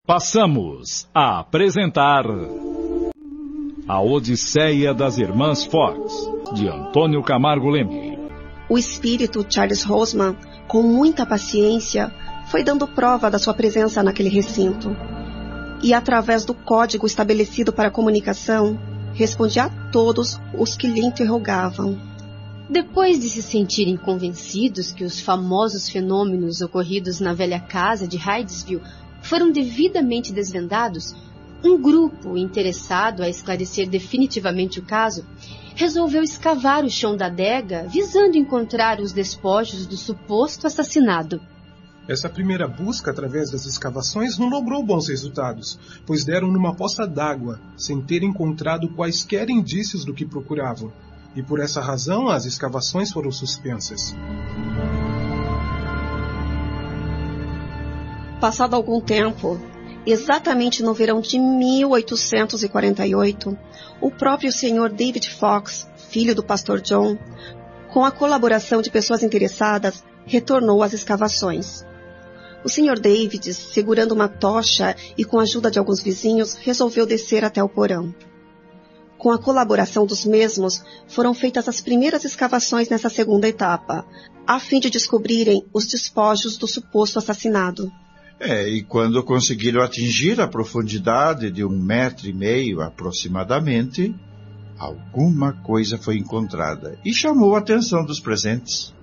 Passamos a apresentar A Odisseia das Irmãs Fox, de Antônio Camargo Leme. O espírito Charles Rosman, com muita paciência, foi dando prova da sua presença naquele recinto. E através do código estabelecido para a comunicação, respondia a todos os que lhe interrogavam. Depois de se sentirem convencidos que os famosos fenômenos ocorridos na velha casa de Hydesville foram devidamente desvendados, um grupo interessado a esclarecer definitivamente o caso resolveu escavar o chão da adega visando encontrar os despojos do suposto assassinado. Essa primeira busca através das escavações não logrou bons resultados, pois deram numa poça d'água, sem ter encontrado quaisquer indícios do que procuravam. E por essa razão as escavações foram suspensas. Passado algum tempo, exatamente no verão de 1848, o próprio Sr. David Fox, filho do pastor John, com a colaboração de pessoas interessadas, retornou às escavações. O Sr. David, segurando uma tocha e com a ajuda de alguns vizinhos, resolveu descer até o porão. Com a colaboração dos mesmos, foram feitas as primeiras escavações nessa segunda etapa, a fim de descobrirem os despojos do suposto assassinado. E quando conseguiram atingir a profundidade de 1,5 metro aproximadamente, alguma coisa foi encontrada e chamou a atenção dos presentes.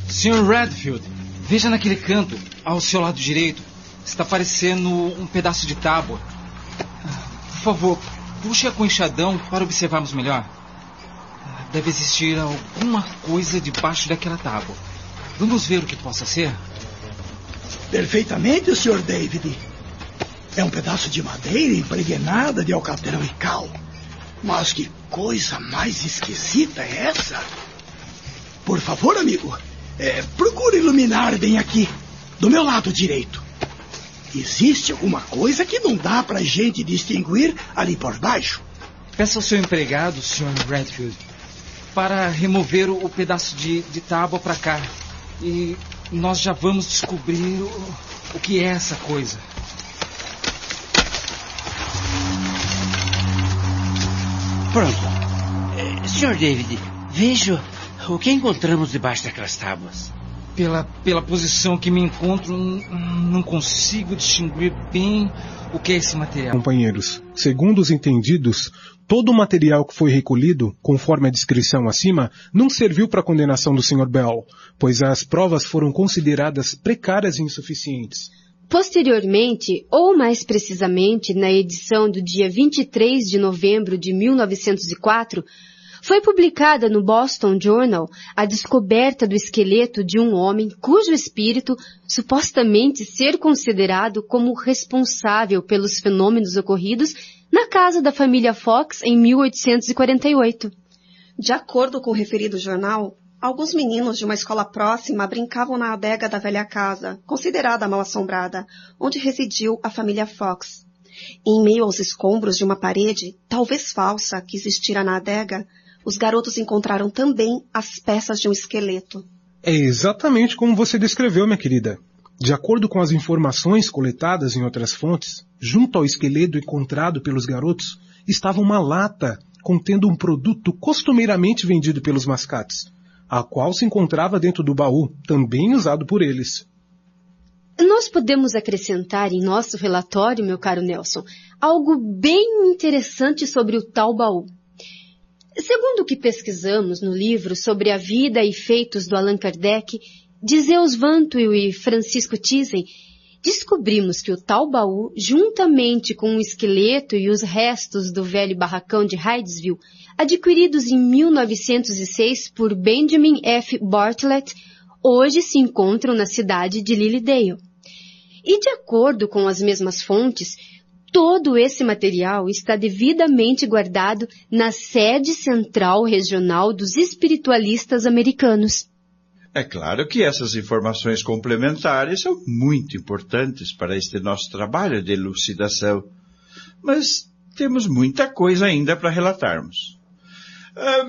Sr. Redfield, veja naquele canto, ao seu lado direito. Está parecendo um pedaço de tábua. Por favor, puxe com o enxadão para observarmos melhor. Deve existir alguma coisa debaixo daquela tábua. Vamos ver o que possa ser? Perfeitamente, Sr. David. É um pedaço de madeira impregnada de alcatrão e cal. Mas que coisa mais esquisita é essa? Por favor, amigo, procure iluminar bem aqui, do meu lado direito. Existe alguma coisa que não dá pra gente distinguir ali por baixo? Peça ao seu empregado, Sr. Redfield, para remover o pedaço de tábua para cá. E nós já vamos descobrir o que é essa coisa. Pronto. Sr. David, veja o que encontramos debaixo daquelas tábuas. Pela posição que me encontro, não consigo distinguir bem o que é esse material. Companheiros, segundo os entendidos, todo o material que foi recolhido, conforme a descrição acima, não serviu para a condenação do Sr. Bell, pois as provas foram consideradas precárias e insuficientes. Posteriormente, ou mais precisamente na edição do dia 23 de novembro de 1904, foi publicada no Boston Journal a descoberta do esqueleto de um homem cujo espírito supostamente ser considerado como responsável pelos fenômenos ocorridos na casa da família Fox em 1848. De acordo com o referido jornal, alguns meninos de uma escola próxima brincavam na adega da velha casa, considerada mal-assombrada, onde residiu a família Fox. Em meio aos escombros de uma parede, talvez falsa, que existira na adega, os garotos encontraram também as peças de um esqueleto. É exatamente como você descreveu, minha querida. De acordo com as informações coletadas em outras fontes, junto ao esqueleto encontrado pelos garotos, estava uma lata contendo um produto costumeiramente vendido pelos mascates, a qual se encontrava dentro do baú, também usado por eles. Nós podemos acrescentar em nosso relatório, meu caro Nelson, algo bem interessante sobre o tal baú. Segundo o que pesquisamos no livro sobre a vida e feitos do Allan Kardec, de Zeus Vantwil e Francisco Thyssen, descobrimos que o tal baú, juntamente com o esqueleto e os restos do velho barracão de Hydesville, adquiridos em 1906 por Benjamin F. Bartlett, hoje se encontram na cidade de Lilydale. E de acordo com as mesmas fontes, todo esse material está devidamente guardado na sede central regional dos espiritualistas americanos. É claro que essas informações complementares são muito importantes para este nosso trabalho de elucidação, mas temos muita coisa ainda para relatarmos.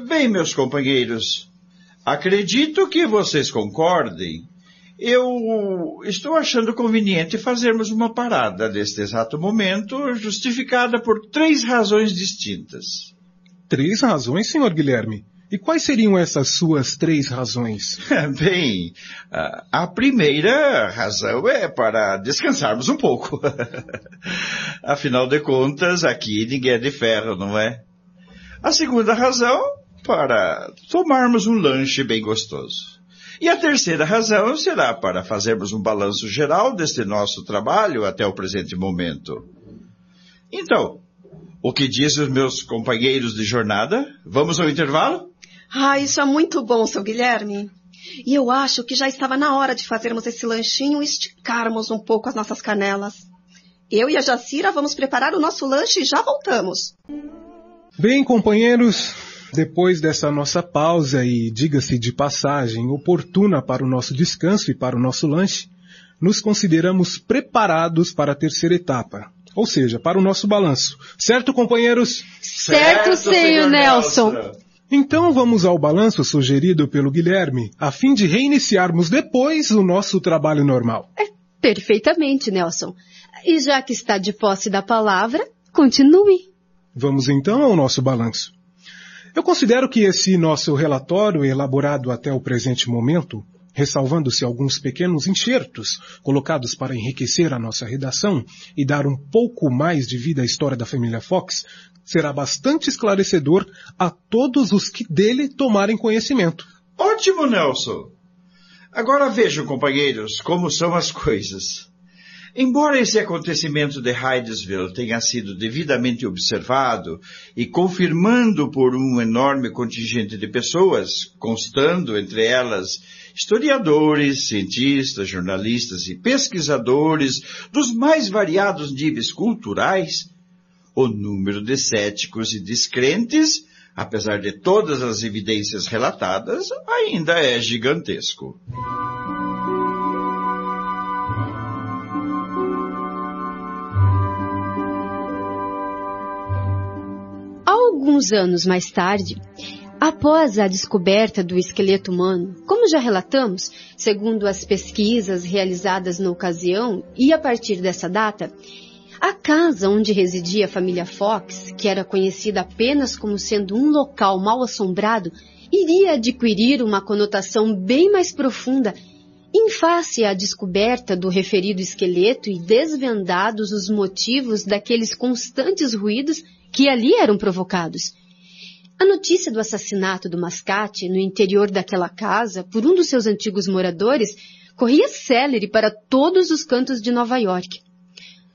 Bem, meus companheiros, acredito que vocês concordem Eu estou achando conveniente fazermos uma parada neste exato momento, justificada por 3 razões distintas. 3 razões, Sr. Guilherme? E quais seriam essas suas 3 razões? Bem, a primeira razão é para descansarmos um pouco. Afinal de contas, aqui ninguém é de ferro, não é? A segunda razão, para tomarmos um lanche bem gostoso. E a terceira razão será para fazermos um balanço geral deste nosso trabalho até o presente momento. Então, o que dizem os meus companheiros de jornada? Vamos ao intervalo? Isso é muito bom, seu Guilherme. E eu acho que já estava na hora de fazermos esse lanchinho e esticarmos um pouco as nossas canelas. Eu e a Jacira vamos preparar o nosso lanche e já voltamos. Bem, companheiros, depois dessa nossa pausa e, diga-se de passagem, oportuna para o nosso descanso e para o nosso lanche, nos consideramos preparados para a terceira etapa, ou seja, para o nosso balanço. Certo, companheiros? Certo, senhor Nelson. Então vamos ao balanço sugerido pelo Guilherme, a fim de reiniciarmos depois o nosso trabalho normal. Perfeitamente, Nelson. E já que está de posse da palavra, continue. Vamos então ao nosso balanço. Eu considero que esse nosso relatório, elaborado até o presente momento, ressalvando-se alguns pequenos enxertos colocados para enriquecer a nossa redação e dar um pouco mais de vida à história da família Fox, será bastante esclarecedor a todos os que dele tomarem conhecimento. Ótimo, Nelson! Agora vejam, companheiros, como são as coisas. Embora esse acontecimento de Hydesville tenha sido devidamente observado e confirmando por um enorme contingente de pessoas, constando entre elas historiadores, cientistas, jornalistas e pesquisadores dos mais variados níveis culturais, o número de céticos e descrentes, apesar de todas as evidências relatadas, ainda é gigantesco. Alguns anos mais tarde, após a descoberta do esqueleto humano, como já relatamos, segundo as pesquisas realizadas na ocasião e a partir dessa data, a casa onde residia a família Fox, que era conhecida apenas como sendo um local mal assombrado, iria adquirir uma conotação bem mais profunda em face à descoberta do referido esqueleto e desvendados os motivos daqueles constantes ruídos que ali eram provocados. A notícia do assassinato do mascate no interior daquela casa por um dos seus antigos moradores corria célere para todos os cantos de Nova York.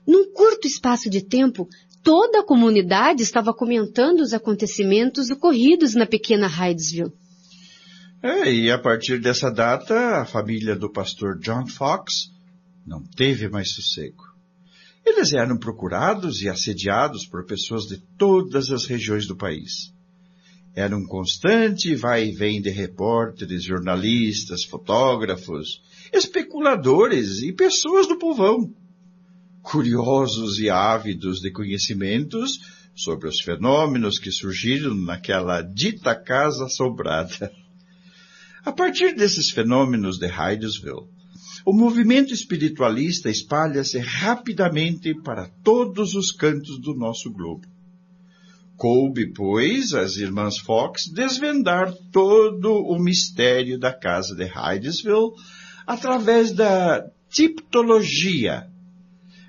Num curto espaço de tempo, toda a comunidade estava comentando os acontecimentos ocorridos na pequena Hydesville. E a partir dessa data, a família do pastor John Fox não teve mais sossego. Eles eram procurados e assediados por pessoas de todas as regiões do país. Era um constante vai e vem de repórteres, jornalistas, fotógrafos, especuladores e pessoas do povão, curiosos e ávidos de conhecimentos sobre os fenômenos que surgiram naquela dita casa assombrada. A partir desses fenômenos de Hydesville, o movimento espiritualista espalha-se rapidamente para todos os cantos do nosso globo. Coube, pois, às irmãs Fox desvendar todo o mistério da casa de Hydesville através da tipologia.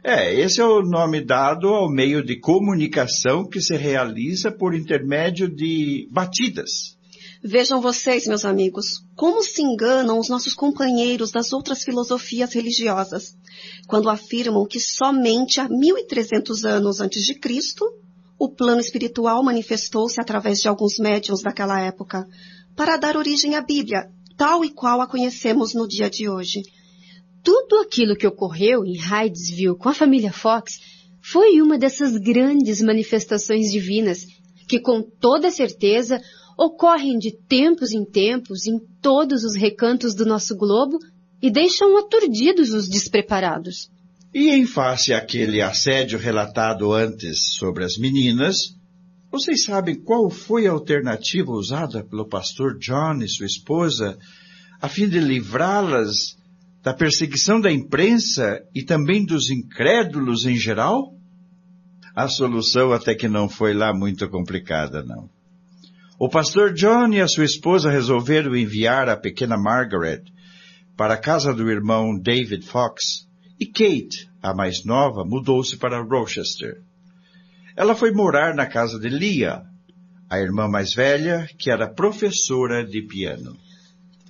Esse é o nome dado ao meio de comunicação que se realiza por intermédio de batidas. Vejam vocês, meus amigos, como se enganam os nossos companheiros das outras filosofias religiosas, quando afirmam que somente há 1.300 anos antes de Cristo, o plano espiritual manifestou-se através de alguns médiuns daquela época, para dar origem à Bíblia, tal e qual a conhecemos no dia de hoje. Tudo aquilo que ocorreu em Hydesville com a família Fox foi uma dessas grandes manifestações divinas, que com toda certeza ocorrem de tempos em tempos em todos os recantos do nosso globo e deixam aturdidos os despreparados. E em face àquele assédio relatado antes sobre as meninas, vocês sabem qual foi a alternativa usada pelo pastor John e sua esposa a fim de livrá-las Da perseguição da imprensa e também dos incrédulos em geral? A solução até que não foi lá muito complicada, não. O pastor John e a sua esposa resolveram enviar a pequena Margaret para a casa do irmão David Fox, e Kate, a mais nova, mudou-se para Rochester. Ela foi morar na casa de Leah, a irmã mais velha, que era professora de piano.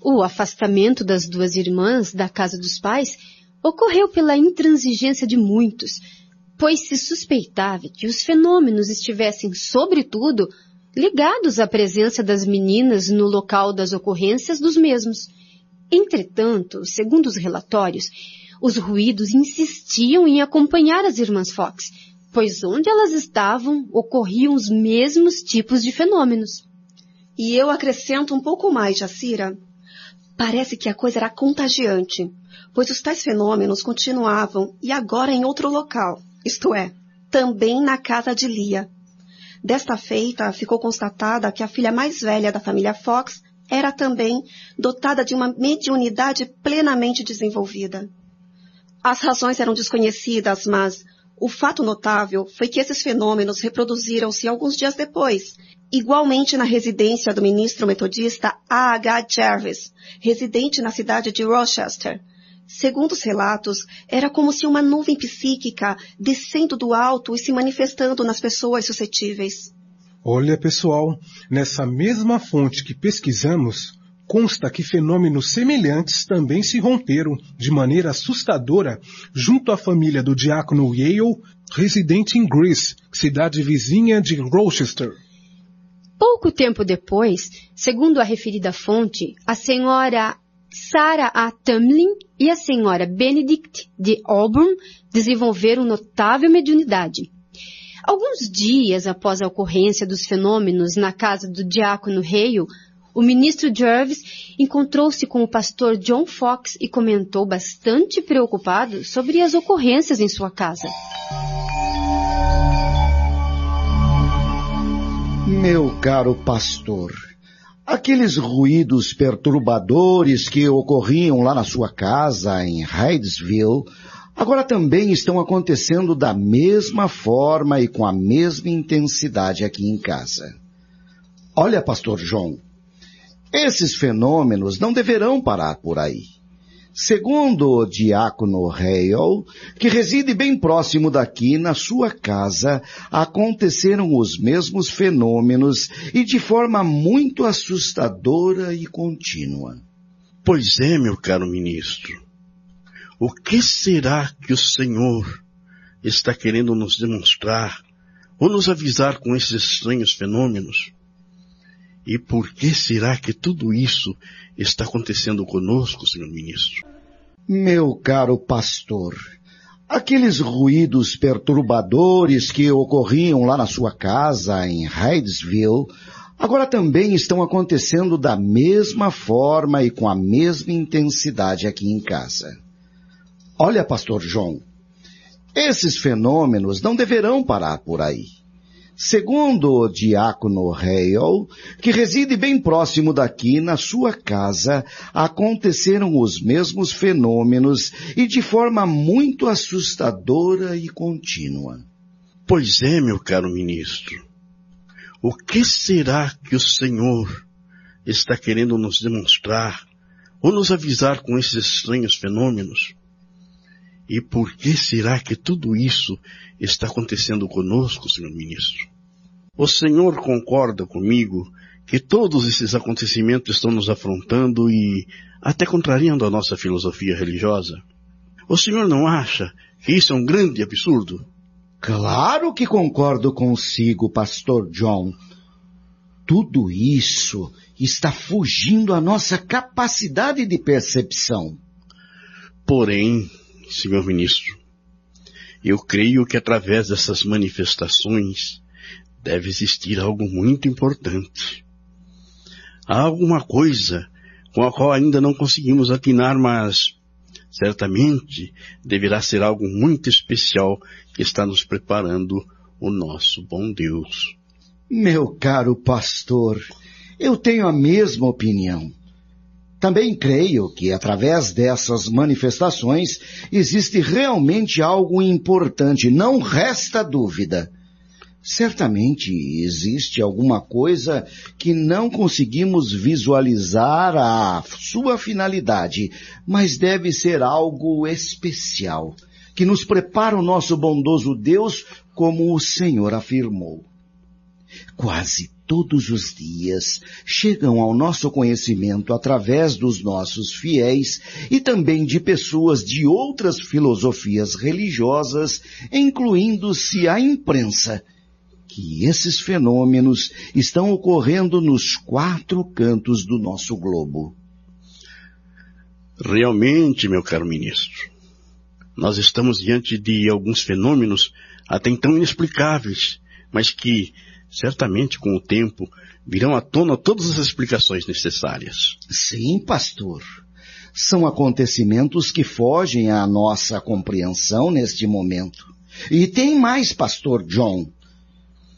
O afastamento das duas irmãs da casa dos pais ocorreu pela intransigência de muitos, pois se suspeitava que os fenômenos estivessem, sobretudo, ligados à presença das meninas no local das ocorrências dos mesmos. Entretanto, segundo os relatórios, os ruídos insistiam em acompanhar as irmãs Fox, pois onde elas estavam ocorriam os mesmos tipos de fenômenos. E eu acrescento um pouco mais, Jacira. Parece que a coisa era contagiante, pois os tais fenômenos continuavam e agora em outro local, isto é, também na casa de Leah. Desta feita, ficou constatada que a filha mais velha da família Fox era também dotada de uma mediunidade plenamente desenvolvida. As razões eram desconhecidas, mas o fato notável foi que esses fenômenos reproduziram-se alguns dias depois, igualmente na residência do ministro metodista A.H. Jarvis, residente na cidade de Rochester. Segundo os relatos, era como se uma nuvem psíquica descendo do alto e se manifestando nas pessoas suscetíveis. Olha, pessoal, nessa mesma fonte que pesquisamos, consta que fenômenos semelhantes também se romperam de maneira assustadora junto à família do diácono Yale, residente em Greece, cidade vizinha de Rochester. Pouco tempo depois, segundo a referida fonte, a senhora Sarah A. Tamlin e a senhora Benedict de Auburn desenvolveram notável mediunidade. Alguns dias após a ocorrência dos fenômenos na casa do diácono Hale, o ministro Jarvis encontrou-se com o pastor John Fox e comentou bastante preocupado sobre as ocorrências em sua casa. Meu caro pastor, aqueles ruídos perturbadores que ocorriam lá na sua casa em Hydesville, agora também estão acontecendo da mesma forma e com a mesma intensidade aqui em casa. Olha, pastor John, esses fenômenos não deverão parar por aí. Segundo o diácono Hale, que reside bem próximo daqui, na sua casa, aconteceram os mesmos fenômenos e de forma muito assustadora e contínua. Pois é, meu caro ministro. O que será que o Senhor está querendo nos demonstrar ou nos avisar com esses estranhos fenômenos? E por que será que tudo isso está acontecendo conosco, senhor ministro? Meu caro pastor, aqueles ruídos perturbadores que ocorriam lá na sua casa em Hydesville, agora também estão acontecendo da mesma forma e com a mesma intensidade aqui em casa. Olha, pastor John, esses fenômenos não deverão parar por aí. Segundo o diácono Hale, que reside bem próximo daqui, na sua casa, aconteceram os mesmos fenômenos e de forma muito assustadora e contínua. Pois é, meu caro ministro. O que será que o Senhor está querendo nos demonstrar ou nos avisar com esses estranhos fenômenos? E por que será que tudo isso está acontecendo conosco, senhor ministro? O senhor concorda comigo que todos esses acontecimentos estão nos afrontando e até contrariando a nossa filosofia religiosa? O senhor não acha que isso é um grande absurdo? Claro que concordo consigo, pastor John. Tudo isso está fugindo à nossa capacidade de percepção. Porém, senhor ministro, eu creio que através dessas manifestações deve existir algo muito importante. Há alguma coisa com a qual ainda não conseguimos atinar, mas certamente deverá ser algo muito especial que está nos preparando o nosso bom Deus. Meu caro pastor, eu tenho a mesma opinião. Também creio que, através dessas manifestações, existe realmente algo importante, não resta dúvida. Certamente existe alguma coisa que não conseguimos visualizar a sua finalidade, mas deve ser algo especial, que nos prepara o nosso bondoso Deus, como o Senhor afirmou. Quase todos os dias chegam ao nosso conhecimento através dos nossos fiéis e também de pessoas de outras filosofias religiosas, incluindo-se a imprensa, que esses fenômenos estão ocorrendo nos 4 cantos do nosso globo. Realmente, meu caro ministro, nós estamos diante de alguns fenômenos até então inexplicáveis, mas que, certamente, com o tempo, virão à tona todas as explicações necessárias. Sim, pastor. São acontecimentos que fogem à nossa compreensão neste momento. E tem mais, pastor John.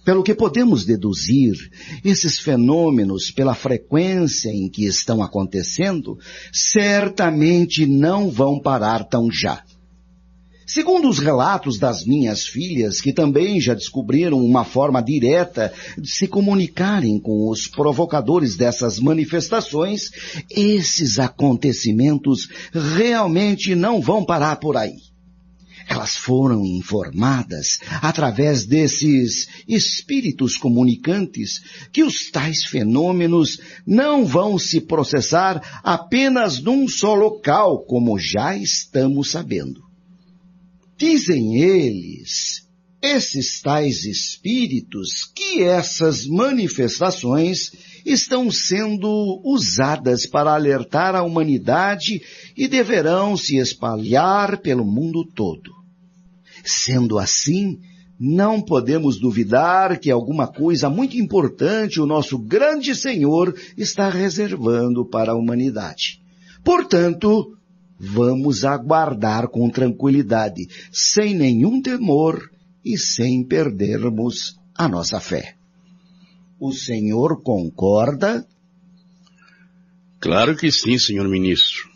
Pelo que podemos deduzir, esses fenômenos, pela frequência em que estão acontecendo, certamente não vão parar tão já. Segundo os relatos das minhas filhas, que também já descobriram uma forma direta de se comunicarem com os provocadores dessas manifestações, esses acontecimentos realmente não vão parar por aí. Elas foram informadas, através desses espíritos comunicantes, que os tais fenômenos não vão se processar apenas num só local, como já estamos sabendo. Dizem eles, esses tais espíritos, que essas manifestações estão sendo usadas para alertar a humanidade e deverão se espalhar pelo mundo todo. Sendo assim, não podemos duvidar que alguma coisa muito importante o nosso grande Senhor está reservando para a humanidade. Portanto, vamos aguardar com tranquilidade, sem nenhum temor e sem perdermos a nossa fé. O senhor concorda? Claro que sim, senhor ministro.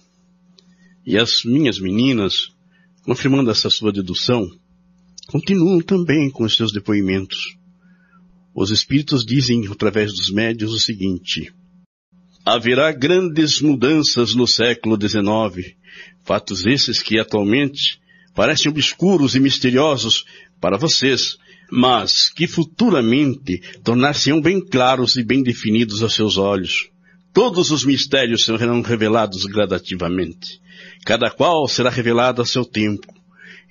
E as minhas meninas, confirmando essa sua dedução, continuam também com os seus depoimentos. Os espíritos dizem, através dos médiuns, o seguinte: haverá grandes mudanças no século XIX, fatos esses que atualmente parecem obscuros e misteriosos para vocês, mas que futuramente tornar-se-ão bem claros e bem definidos aos seus olhos. Todos os mistérios serão revelados gradativamente. Cada qual será revelado a seu tempo,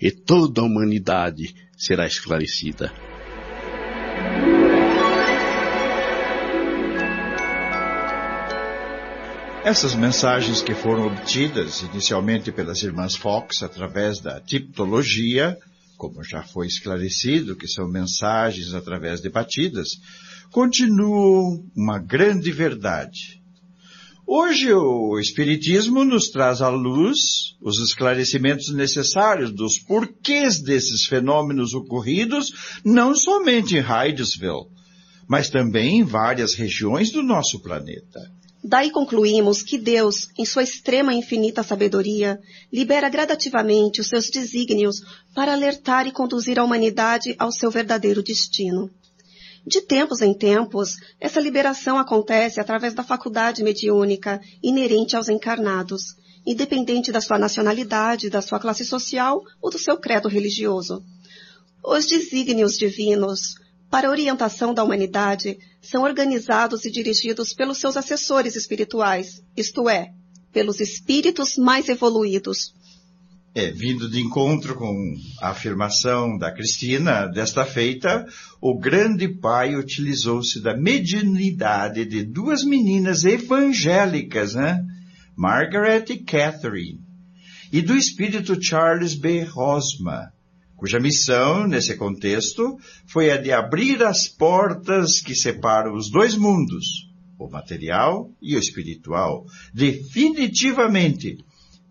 e toda a humanidade será esclarecida. Essas mensagens que foram obtidas inicialmente pelas irmãs Fox através da tipologia, como já foi esclarecido, que são mensagens através de batidas, continuam uma grande verdade. Hoje o Espiritismo nos traz à luz os esclarecimentos necessários dos porquês desses fenômenos ocorridos, não somente em Hydesville, mas também em várias regiões do nosso planeta. Daí concluímos que Deus, em sua extrema e infinita sabedoria, libera gradativamente os seus desígnios para alertar e conduzir a humanidade ao seu verdadeiro destino. De tempos em tempos, essa liberação acontece através da faculdade mediúnica inerente aos encarnados, independente da sua nacionalidade, da sua classe social ou do seu credo religioso. Os desígnios divinos, para a orientação da humanidade, são organizados e dirigidos pelos seus assessores espirituais, isto é, pelos espíritos mais evoluídos. Vindo de encontro com a afirmação da Cristina, desta feita, o grande pai utilizou-se da mediunidade de 2 meninas evangélicas, Margaret e Catherine, e do espírito Charles B. Rosma, cuja missão, nesse contexto, foi a de abrir as portas que separam os 2 mundos, o material e o espiritual, definitivamente,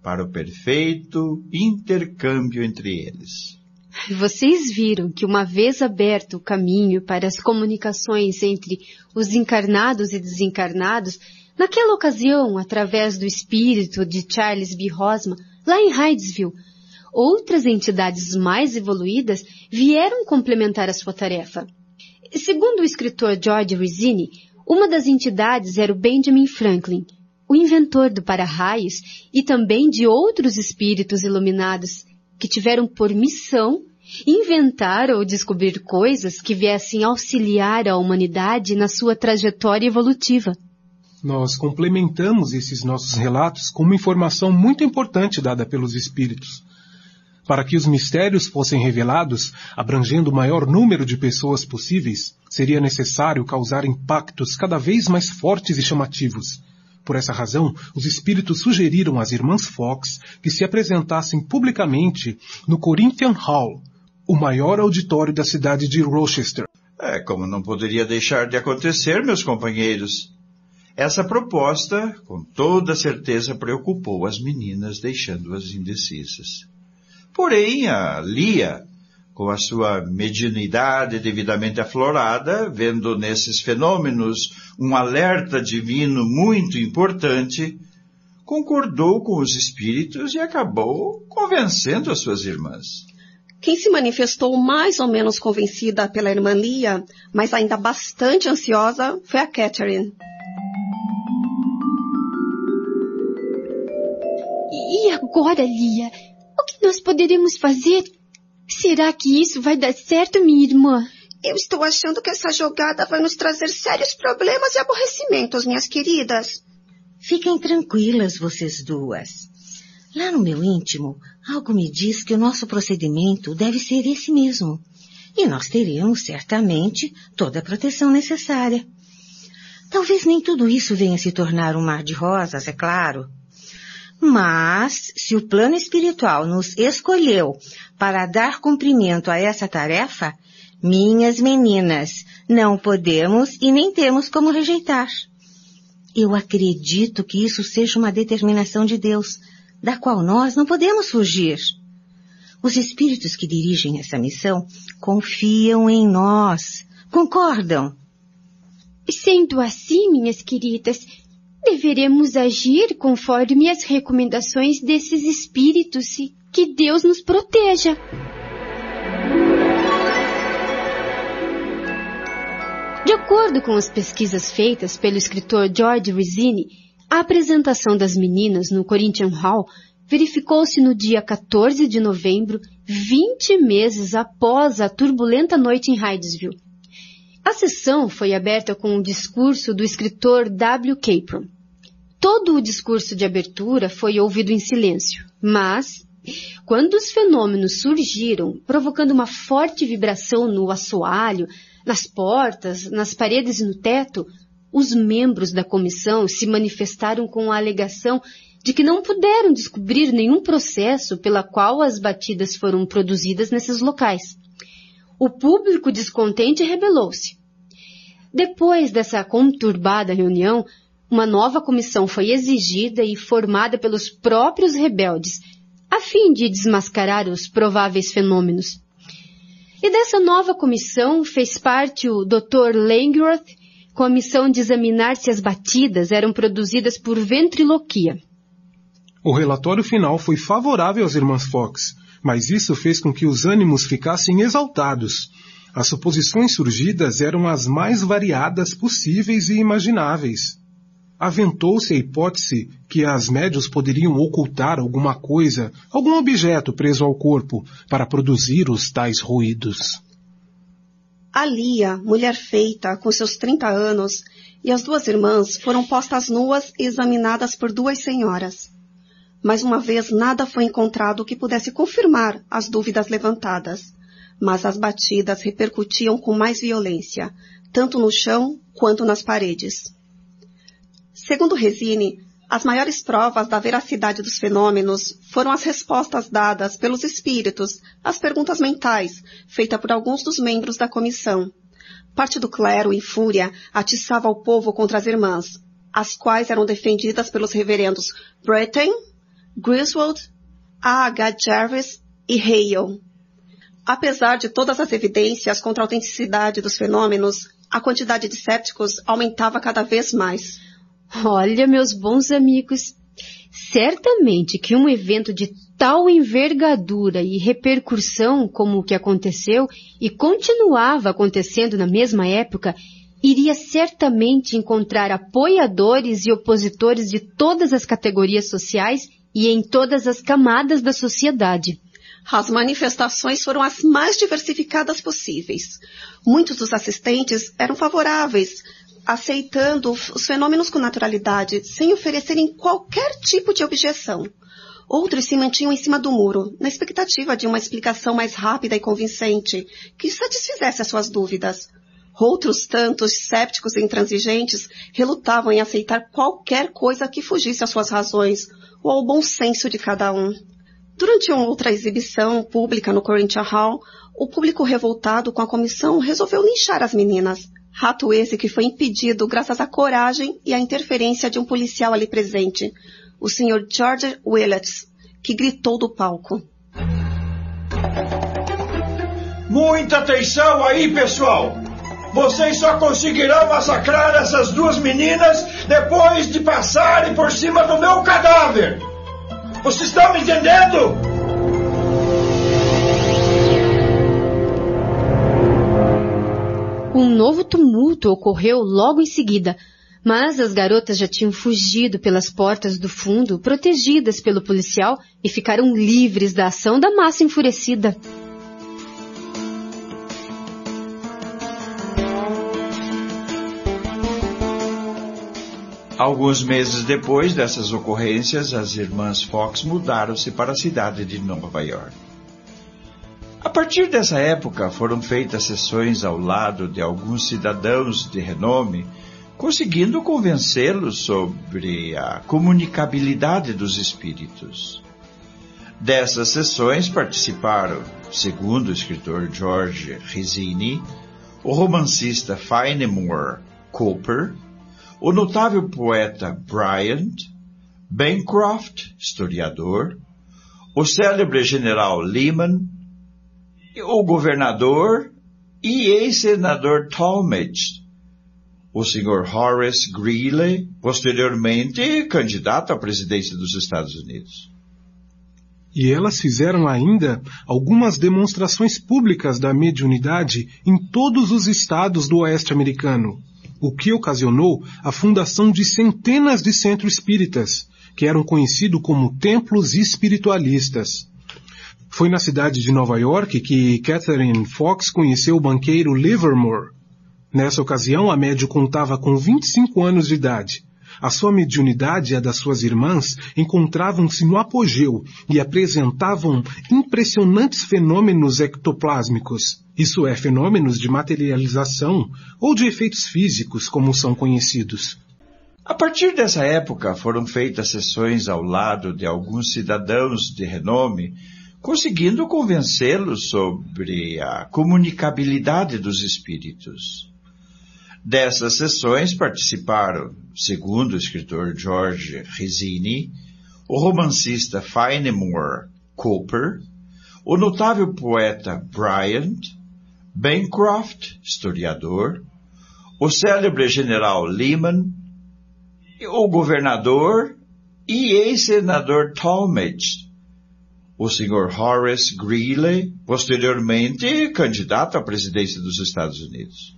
para o perfeito intercâmbio entre eles. Vocês viram que, uma vez aberto o caminho para as comunicações entre os encarnados e desencarnados, Naquela ocasião, através do espírito de Charles B. Hosmer, lá em Hydesville, outras entidades mais evoluídas vieram complementar a sua tarefa. Segundo o escritor George Rizzini, uma das entidades era o Benjamin Franklin, o inventor do para-raios e também de outros espíritos iluminados que tiveram por missão inventar ou descobrir coisas que viessem auxiliar a humanidade na sua trajetória evolutiva. Nós complementamos esses nossos relatos com uma informação muito importante dada pelos espíritos. Para que os mistérios fossem revelados, abrangendo o maior número de pessoas possíveis, seria necessário causar impactos cada vez mais fortes e chamativos. Por essa razão, os espíritos sugeriram às irmãs Fox que se apresentassem publicamente no Corinthian Hall, o maior auditório da cidade de Rochester. Como não poderia deixar de acontecer, meus companheiros. Essa proposta, com toda certeza, preocupou as meninas, deixando-as indecisas. Porém, a Lia, com a sua mediunidade devidamente aflorada, vendo nesses fenômenos um alerta divino muito importante, concordou com os espíritos e acabou convencendo as suas irmãs. Quem se manifestou mais ou menos convencida pela irmã Lia, mas ainda bastante ansiosa, foi a Catherine. E agora, Lia? O que nós poderemos fazer? Será que isso vai dar certo, minha irmã? Eu estou achando que essa jogada vai nos trazer sérios problemas e aborrecimentos, minhas queridas. Fiquem tranquilas, vocês duas. Lá no meu íntimo, algo me diz que o nosso procedimento deve ser esse mesmo. E nós teremos, certamente, toda a proteção necessária. Talvez nem tudo isso venha se tornar um mar de rosas, é claro. Mas, se o plano espiritual nos escolheu para dar cumprimento a essa tarefa, minhas meninas, não podemos e nem temos como rejeitar. Eu acredito que isso seja uma determinação de Deus, da qual nós não podemos fugir. Os espíritos que dirigem essa missão confiam em nós. Concordam? Sendo assim, minhas queridas, deveremos agir conforme as recomendações desses espíritos e que Deus nos proteja. De acordo com as pesquisas feitas pelo escritor George Rizzini, a apresentação das meninas no Corinthian Hall verificou-se no dia 14 de novembro, 20 meses após a turbulenta noite em Hydesville. A sessão foi aberta com um discurso do escritor W. Capron. Todo o discurso de abertura foi ouvido em silêncio, mas, quando os fenômenos surgiram, provocando uma forte vibração no assoalho, nas portas, nas paredes e no teto, os membros da comissão se manifestaram com a alegação de que não puderam descobrir nenhum processo pela qual as batidas foram produzidas nesses locais. O público descontente rebelou-se. Depois dessa conturbada reunião, uma nova comissão foi exigida e formada pelos próprios rebeldes, a fim de desmascarar os prováveis fenômenos. E dessa nova comissão fez parte o Dr. Langworth, com a missão de examinar se as batidas eram produzidas por ventriloquia. O relatório final foi favorável às irmãs Fox, mas isso fez com que os ânimos ficassem exaltados. As suposições surgidas eram as mais variadas possíveis e imagináveis. Aventou-se a hipótese que as médiuns poderiam ocultar alguma coisa, algum objeto preso ao corpo, para produzir os tais ruídos. A Lia, mulher feita, com seus 30 anos, e as duas irmãs foram postas nuas e examinadas por duas senhoras. Mais uma vez, nada foi encontrado que pudesse confirmar as dúvidas levantadas, mas as batidas repercutiam com mais violência, tanto no chão quanto nas paredes. Segundo Rizzini, as maiores provas da veracidade dos fenômenos foram as respostas dadas pelos espíritos às perguntas mentais feitas por alguns dos membros da comissão. Parte do clero, em fúria, atiçava o povo contra as irmãs, as quais eram defendidas pelos reverendos Breton, Griswold, A.H. Jarvis e Hale. Apesar de todas as evidências contra a autenticidade dos fenômenos, a quantidade de céticos aumentava cada vez mais. Olha, meus bons amigos, certamente que um evento de tal envergadura e repercussão como o que aconteceu e continuava acontecendo na mesma época, iria certamente encontrar apoiadores e opositores de todas as categorias sociais e em todas as camadas da sociedade. As manifestações foram as mais diversificadas possíveis. Muitos dos assistentes eram favoráveis, aceitando os fenômenos com naturalidade, sem oferecerem qualquer tipo de objeção. Outros se mantinham em cima do muro, na expectativa de uma explicação mais rápida e convincente, que satisfizesse as suas dúvidas. Outros tantos, cépticos e intransigentes, relutavam em aceitar qualquer coisa que fugisse às suas razões ou ao bom senso de cada um. Durante uma outra exibição pública no Corinthian Hall, o público revoltado com a comissão resolveu linchar as meninas. Ato esse que foi impedido graças à coragem e à interferência de um policial ali presente, o Sr. George Willets, que gritou do palco. Muita atenção aí, pessoal! Vocês só conseguirão massacrar essas duas meninas depois de passarem por cima do meu cadáver! Vocês estão me entendendo? Um novo tumulto ocorreu logo em seguida, mas as garotas já tinham fugido pelas portas do fundo, protegidas pelo policial, e ficaram livres da ação da massa enfurecida. Alguns meses depois dessas ocorrências, as irmãs Fox mudaram-se para a cidade de Nova York. A partir dessa época, foram feitas sessões ao lado de alguns cidadãos de renome, conseguindo convencê-los sobre a comunicabilidade dos espíritos. Dessas sessões participaram, segundo o escritor George Rizzini, o romancista Fenimore Cooper, o notável poeta Bryant, Bancroft, historiador, o célebre general Lehman, o governador e ex-senador Talmadge, o Sr. Horace Greeley, posteriormente candidato à presidência dos Estados Unidos. E elas fizeram ainda algumas demonstrações públicas da mediunidade em todos os estados do oeste americano, o que ocasionou a fundação de centenas de centros espíritas, que eram conhecidos como templos espiritualistas. Foi na cidade de Nova York que Catherine Fox conheceu o banqueiro Livermore. Nessa ocasião, a médium contava com 25 anos de idade. A sua mediunidade e a das suas irmãs encontravam-se no apogeu e apresentavam impressionantes fenômenos ectoplásmicos, isso é, fenômenos de materialização ou de efeitos físicos, como são conhecidos. A partir dessa época, foram feitas sessões ao lado de alguns cidadãos de renome, conseguindo convencê-los sobre a comunicabilidade dos espíritos. Dessas sessões participaram, segundo o escritor George Rizzini, o romancista Fenimore Cooper, o notável poeta Bryant, Bancroft, historiador, o célebre general Lehman, o governador e ex-senador Talmadge, o Sr. Horace Greeley, posteriormente candidato à presidência dos Estados Unidos.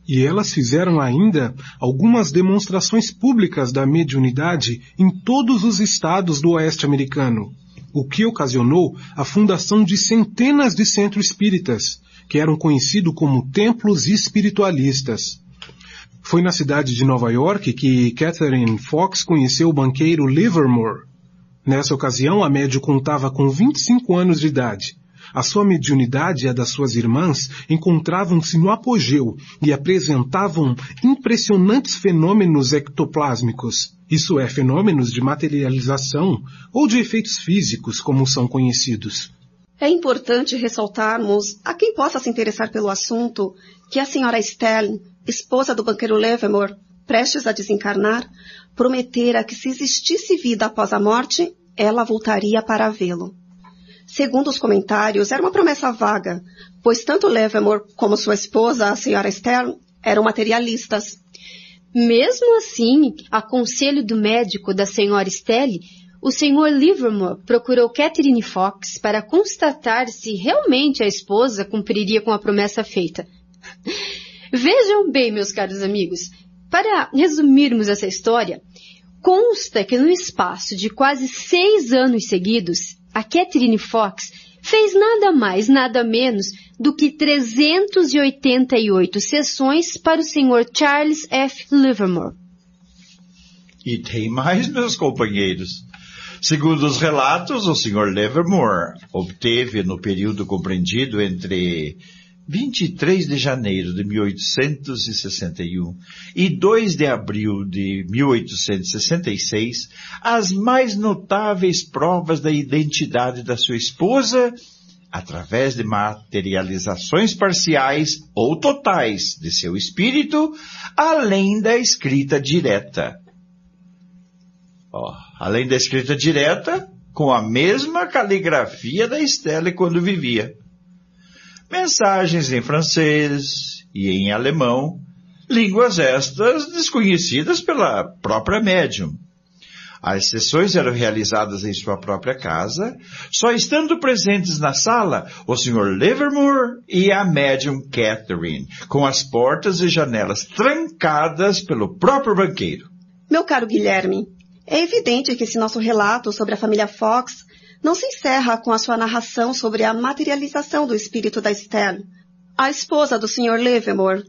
E elas fizeram ainda algumas demonstrações públicas da mediunidade em todos os estados do oeste americano, o que ocasionou a fundação de centenas de centros espíritas, que eram conhecidos como templos espiritualistas. Foi na cidade de Nova York que Catherine Fox conheceu o banqueiro Livermore. Nessa ocasião, a médium contava com 25 anos de idade. A sua mediunidade e a das suas irmãs encontravam-se no apogeu e apresentavam impressionantes fenômenos ectoplásmicos, isso é, fenômenos de materialização ou de efeitos físicos, como são conhecidos. É importante ressaltarmos, a quem possa se interessar pelo assunto, que a senhora Sterling, esposa do banqueiro Livermore, prestes a desencarnar, prometera que se existisse vida após a morte, ela voltaria para vê-lo. Segundo os comentários, era uma promessa vaga, pois tanto Livermore como sua esposa, a senhora Sterling, eram materialistas. Mesmo assim, a conselho do médico da senhora Stelle, o Sr. Livermore procurou Catherine Fox para constatar se realmente a esposa cumpriria com a promessa feita. Vejam bem, meus caros amigos, para resumirmos essa história, consta que no espaço de quase 6 anos seguidos, a Catherine Fox fez nada mais, nada menos do que 388 sessões para o Sr. Charles F. Livermore. E tem mais, meus companheiros. Segundo os relatos, o Sr. Livermore obteve, no período compreendido entre 23 de janeiro de 1861 e 2 de abril de 1866, as mais notáveis provas da identidade da sua esposa através de materializações parciais ou totais de seu espírito, além da escrita direta. Além da escrita direta, com a mesma caligrafia da Stelle quando vivia. Mensagens em francês e em alemão, línguas estas desconhecidas pela própria médium. As sessões eram realizadas em sua própria casa, só estando presentes na sala o Sr. Livermore e a médium Catherine, com as portas e janelas trancadas pelo próprio banqueiro. Meu caro Guilherme, é evidente que esse nosso relato sobre a família Fox não se encerra com a sua narração sobre a materialização do espírito da Stelle, a esposa do Sr. Livermore.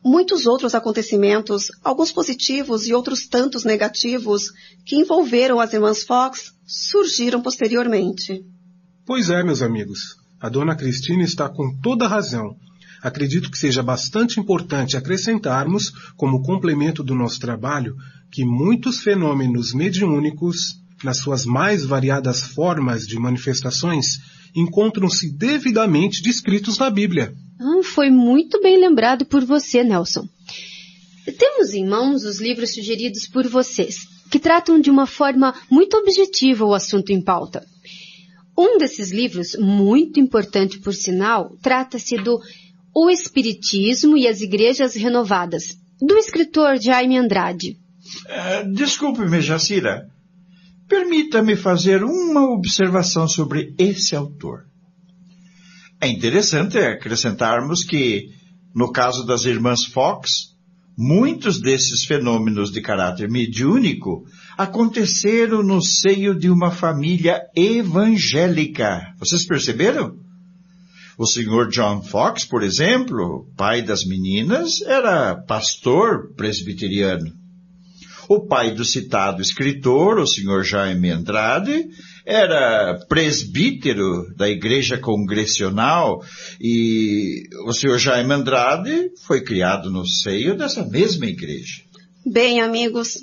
Muitos outros acontecimentos, alguns positivos e outros tantos negativos, que envolveram as irmãs Fox, surgiram posteriormente. Pois é, meus amigos. A dona Cristina está com toda a razão. Acredito que seja bastante importante acrescentarmos, como complemento do nosso trabalho, que muitos fenômenos mediúnicos, nas suas mais variadas formas de manifestações, encontram-se devidamente descritos na Bíblia. Foi muito bem lembrado por você, Nelson. Temos em mãos os livros sugeridos por vocês, que tratam de uma forma muito objetiva o assunto em pauta. Um desses livros, muito importante por sinal, trata-se do O Espiritismo e as Igrejas Renovadas, do escritor Jaime Andrade. Desculpe-me, Jacira. Permita-me fazer uma observação sobre esse autor. É interessante acrescentarmos que, no caso das irmãs Fox, muitos desses fenômenos de caráter mediúnico aconteceram no seio de uma família evangélica. Vocês perceberam? O Sr. John Fox, por exemplo, pai das meninas, era pastor presbiteriano. O pai do citado escritor, o Sr. Jaime Andrade, era presbítero da Igreja Congregacional e o Sr. Jaime Andrade foi criado no seio dessa mesma igreja. Bem, amigos,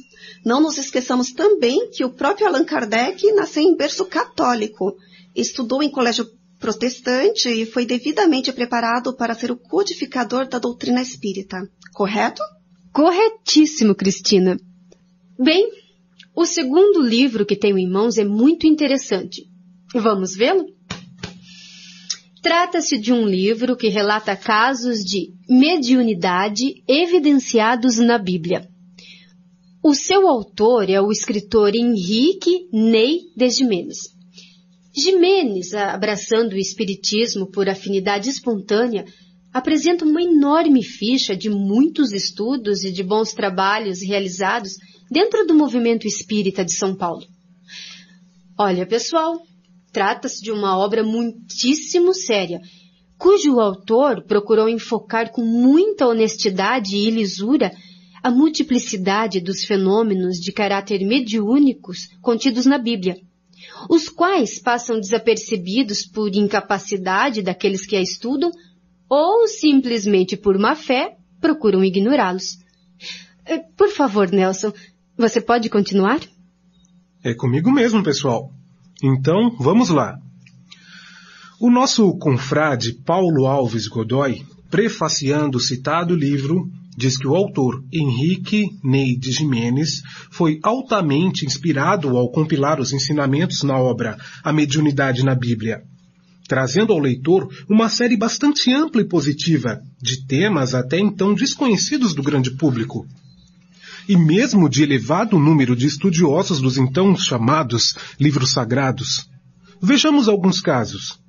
não nos esqueçamos também que o próprio Allan Kardec nasceu em berço católico, estudou em colégio protestante e foi devidamente preparado para ser o codificador da doutrina espírita, correto? Corretíssimo, Cristina. Bem, o segundo livro que tenho em mãos é muito interessante. Vamos vê-lo? Trata-se de um livro que relata casos de mediunidade evidenciados na Bíblia. O seu autor é o escritor Henrique Ney de Gimenez. Gimenez, abraçando o espiritismo por afinidade espontânea, apresenta uma enorme ficha de muitos estudos e de bons trabalhos realizados dentro do movimento espírita de São Paulo. Olha, pessoal, trata-se de uma obra muitíssimo séria, cujo autor procurou enfocar com muita honestidade e lisura a multiplicidade dos fenômenos de caráter mediúnicos contidos na Bíblia, os quais passam desapercebidos por incapacidade daqueles que a estudam ou simplesmente por má fé procuram ignorá-los. Por favor, Nelson, você pode continuar? É comigo mesmo, pessoal. Então, vamos lá. O nosso confrade Paulo Alves Godoy, prefaciando o citado livro, diz que o autor Henrique Ney de Gimenez foi altamente inspirado ao compilar os ensinamentos na obra A Mediunidade na Bíblia, trazendo ao leitor uma série bastante ampla e positiva de temas até então desconhecidos do grande público. e mesmo de elevado número de estudiosos dos então chamados livros sagrados. Vejamos alguns casos.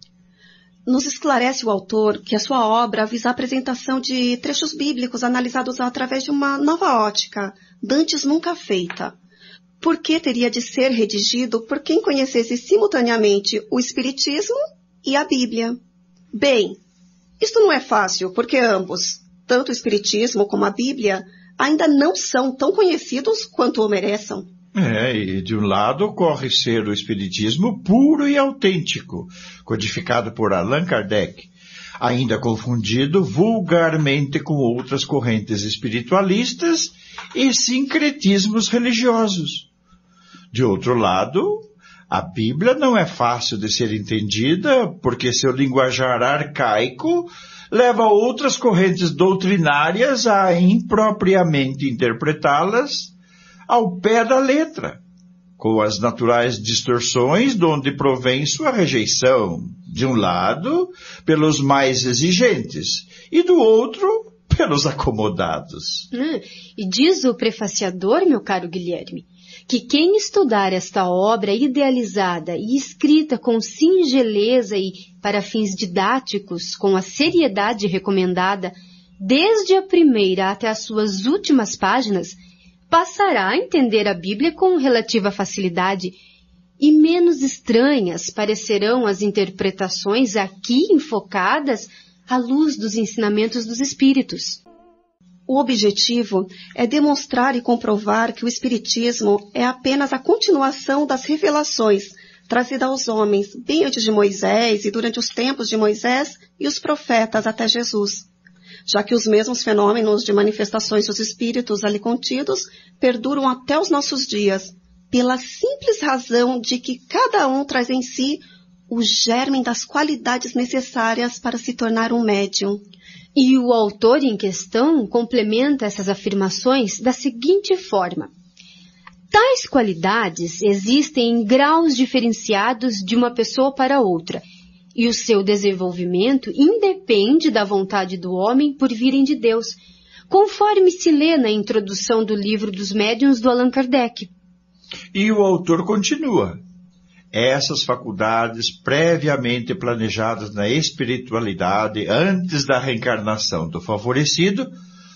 Nos esclarece o autor que a sua obra visa a apresentação de trechos bíblicos analisados através de uma nova ótica, dantes nunca feita. Por que teria de ser redigido por quem conhecesse simultaneamente o Espiritismo e a Bíblia? Bem, isto não é fácil, porque ambos, tanto o Espiritismo como a Bíblia, ainda não são tão conhecidos quanto o mereçam. E de um lado ocorre ser o Espiritismo puro e autêntico, codificado por Allan Kardec, ainda confundido vulgarmente com outras correntes espiritualistas e sincretismos religiosos. De outro lado, a Bíblia não é fácil de ser entendida porque seu linguajar arcaico leva outras correntes doutrinárias a impropriamente interpretá-las ao pé da letra, com as naturais distorções de onde provém sua rejeição, de um lado, pelos mais exigentes, e do outro, pelos acomodados. E diz o prefaciador, meu caro Guilherme, que quem estudar esta obra idealizada e escrita com singeleza e para fins didáticos, com a seriedade recomendada, desde a primeira até as suas últimas páginas, passará a entender a Bíblia com relativa facilidade, e menos estranhas parecerão as interpretações aqui enfocadas à luz dos ensinamentos dos Espíritos. O objetivo é demonstrar e comprovar que o Espiritismo é apenas a continuação das revelações trazidas aos homens bem antes de Moisés e durante os tempos de Moisés e os profetas até Jesus, já que os mesmos fenômenos de manifestações dos espíritos ali contidos perduram até os nossos dias, pela simples razão de que cada um traz em si o germe das qualidades necessárias para se tornar um médium. E o autor em questão complementa essas afirmações da seguinte forma: tais qualidades existem em graus diferenciados de uma pessoa para outra, e o seu desenvolvimento independe da vontade do homem por virem de Deus, conforme se lê na introdução do livro dos médiuns do Allan Kardec. E o autor continua: essas faculdades previamente planejadas na espiritualidade antes da reencarnação do favorecido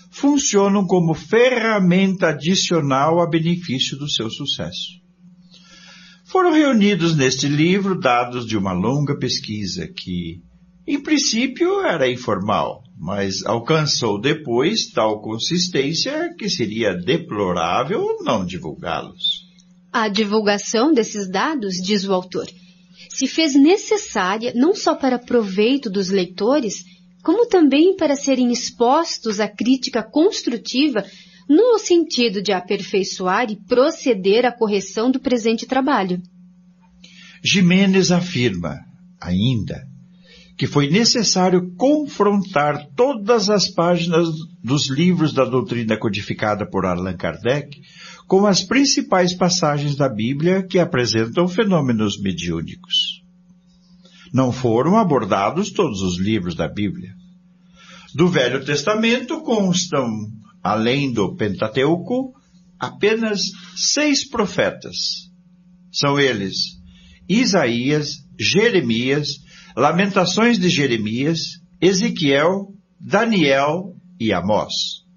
funcionam como ferramenta adicional a benefício do seu sucesso. Foram reunidos neste livro dados de uma longa pesquisa que, em princípio, era informal, mas alcançou depois tal consistência que seria deplorável não divulgá-los. A divulgação desses dados, diz o autor, se fez necessária não só para proveito dos leitores, como também para serem expostos à crítica construtiva no sentido de aperfeiçoar e proceder à correção do presente trabalho. Jiménez afirma, ainda, que foi necessário confrontar todas as páginas dos livros da doutrina codificada por Allan Kardec com as principais passagens da Bíblia que apresentam fenômenos mediúnicos. Não foram abordados todos os livros da Bíblia. Do Velho Testamento constam, além do Pentateuco, apenas 6 profetas. São eles Isaías, Jeremias, Lamentações de Jeremias, Ezequiel, Daniel e Amós.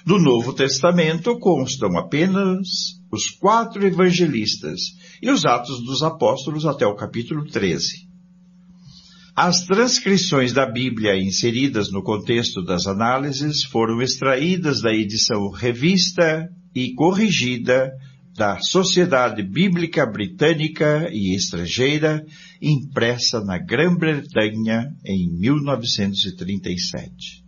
Do Novo Testamento constam apenas os 4 evangelistas e os Atos dos Apóstolos até o capítulo 13. As transcrições da Bíblia inseridas no contexto das análises foram extraídas da edição revista e corrigida da Sociedade Bíblica Britânica e Estrangeira, impressa na Grã-Bretanha em 1937.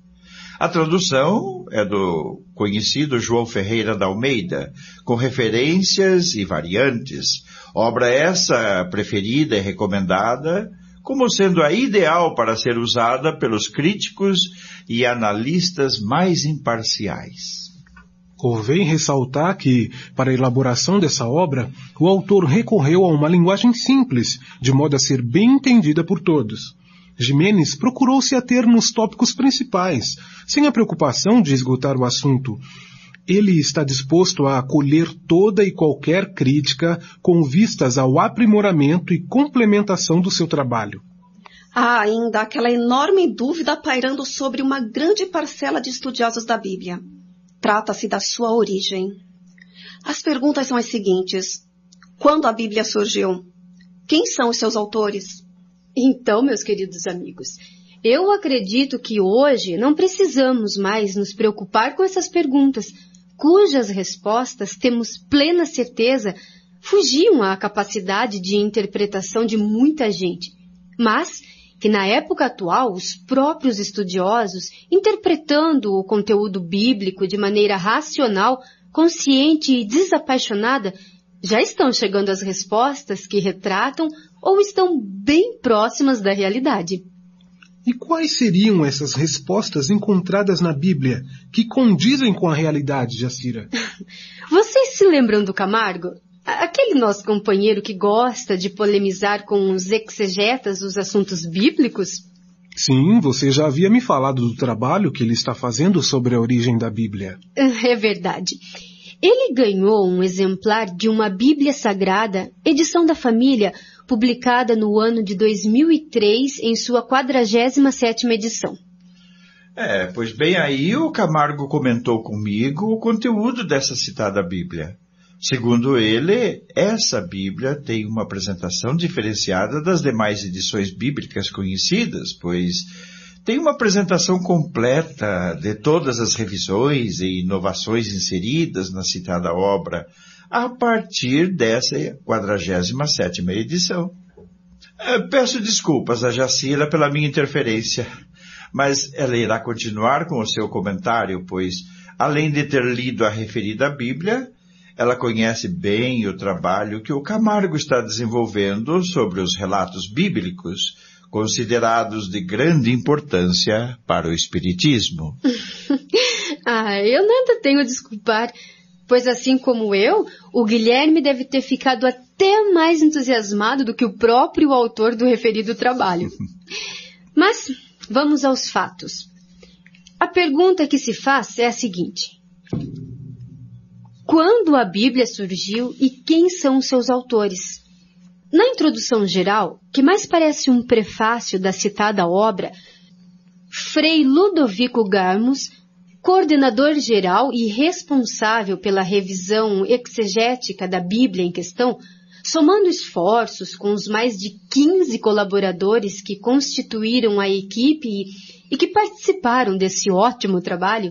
A tradução é do conhecido João Ferreira da Almeida, com referências e variantes, obra essa preferida e recomendada, como sendo a ideal para ser usada pelos críticos e analistas mais imparciais. Convém ressaltar que, para a elaboração dessa obra, o autor recorreu a uma linguagem simples, de modo a ser bem entendida por todos. Jiménez procurou se ater nos tópicos principais, sem a preocupação de esgotar o assunto, Ele está disposto a acolher toda e qualquer crítica com vistas ao aprimoramento e complementação do seu trabalho. Há ainda aquela enorme dúvida pairando sobre uma grande parcela de estudiosos da Bíblia. Trata-se da sua origem. As perguntas são as seguintes. Quando a Bíblia surgiu? Quem são os seus autores? Então, meus queridos amigos, eu acredito que hoje não precisamos mais nos preocupar com essas perguntas, cujas respostas, temos plena certeza, fugiam à capacidade de interpretação de muita gente, mas que na época atual os próprios estudiosos, interpretando o conteúdo bíblico de maneira racional, consciente e desapaixonada, já estão chegando às respostas que retratam ou estão bem próximas da realidade. E quais seriam essas respostas encontradas na Bíblia que condizem com a realidade, Jacira? Vocês se lembram do Camargo? Aquele nosso companheiro que gosta de polemizar com os exegetas dos assuntos bíblicos? Sim, você já havia me falado do trabalho que ele está fazendo sobre a origem da Bíblia. É verdade. Ele ganhou um exemplar de uma Bíblia Sagrada, edição da família, publicada no ano de 2003 em sua 47ª edição. Pois bem, aí o Camargo comentou comigo o conteúdo dessa citada Bíblia. Segundo ele, essa Bíblia tem uma apresentação diferenciada das demais edições bíblicas conhecidas, pois tem uma apresentação completa de todas as revisões e inovações inseridas na citada obra a partir dessa 47ª edição. Peço desculpas a Jacira pela minha interferência, mas ela irá continuar com o seu comentário, pois, além de ter lido a referida Bíblia, ela conhece bem o trabalho que o Camargo está desenvolvendo sobre os relatos bíblicos, considerados de grande importância para o Espiritismo. Eu nada tenho a desculpar, pois assim como eu, o Guilherme deve ter ficado até mais entusiasmado do que o próprio autor do referido trabalho. Mas vamos aos fatos. A pergunta que se faz é a seguinte: quando a Bíblia surgiu e quem são seus autores? Na introdução geral, que mais parece um prefácio da citada obra, Frei Ludovico Garmus, coordenador geral e responsável pela revisão exegética da Bíblia em questão, somando esforços com os mais de 15 colaboradores que constituíram a equipe e que participaram desse ótimo trabalho,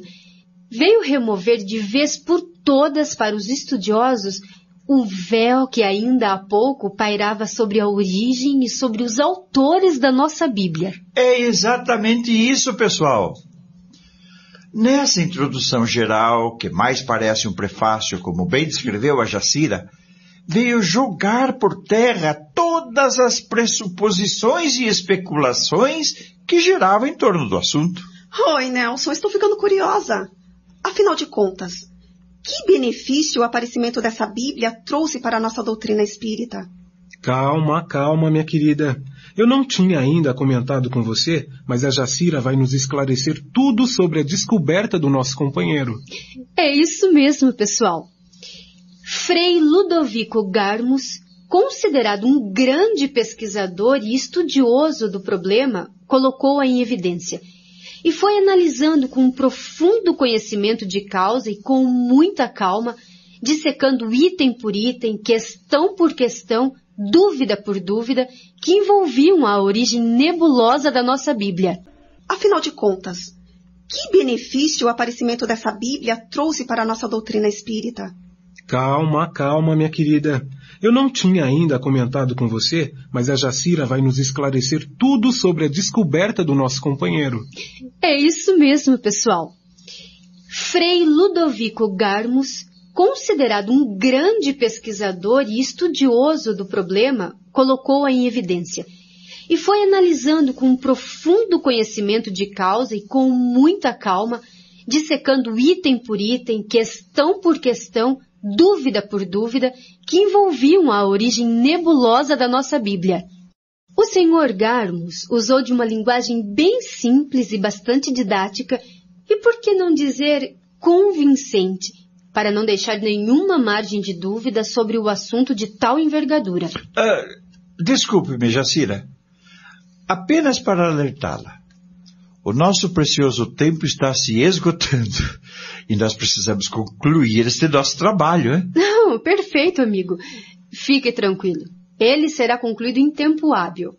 veio remover de vez por todas para os estudiosos o véu que ainda há pouco pairava sobre a origem e sobre os autores da nossa Bíblia. É exatamente isso, pessoal. Nessa introdução geral, que mais parece um prefácio, como bem descreveu a Jacira, veio jogar por terra todas as pressuposições e especulações que giravam em torno do assunto. Oi, Nelson, estou ficando curiosa. Afinal de contas, que benefício o aparecimento dessa Bíblia trouxe para a nossa doutrina espírita? Calma, minha querida. Eu não tinha ainda comentado com você, mas a Jacira vai nos esclarecer tudo sobre a descoberta do nosso companheiro. É isso mesmo, pessoal. Frei Ludovico Garmus, considerado um grande pesquisador e estudioso do problema, colocou-a em evidência. E foi analisando com um profundo conhecimento de causa e com muita calma, dissecando item por item, questão por questão, dúvida por dúvida, que envolviam a origem nebulosa da nossa Bíblia. Afinal de contas, que benefício o aparecimento dessa Bíblia trouxe para a nossa doutrina espírita? Calma, minha querida. Eu não tinha ainda comentado com você, mas a Jacira vai nos esclarecer tudo sobre a descoberta do nosso companheiro. É isso mesmo, pessoal. Frei Ludovico Garmus, considerado um grande pesquisador e estudioso do problema, colocou-a em evidência. E foi analisando com um profundo conhecimento de causa e com muita calma, dissecando item por item, questão por questão, dúvida por dúvida, que envolviam a origem nebulosa da nossa Bíblia. O Sr. Garmus usou de uma linguagem bem simples e bastante didática, e por que não dizer convincente, para não deixar nenhuma margem de dúvida sobre o assunto de tal envergadura. Desculpe-me, Jacira. Apenas para alertá-la. O nosso precioso tempo está se esgotando e nós precisamos concluir este nosso trabalho, hein? Não, perfeito, amigo. Fique tranquilo. Ele será concluído em tempo hábil.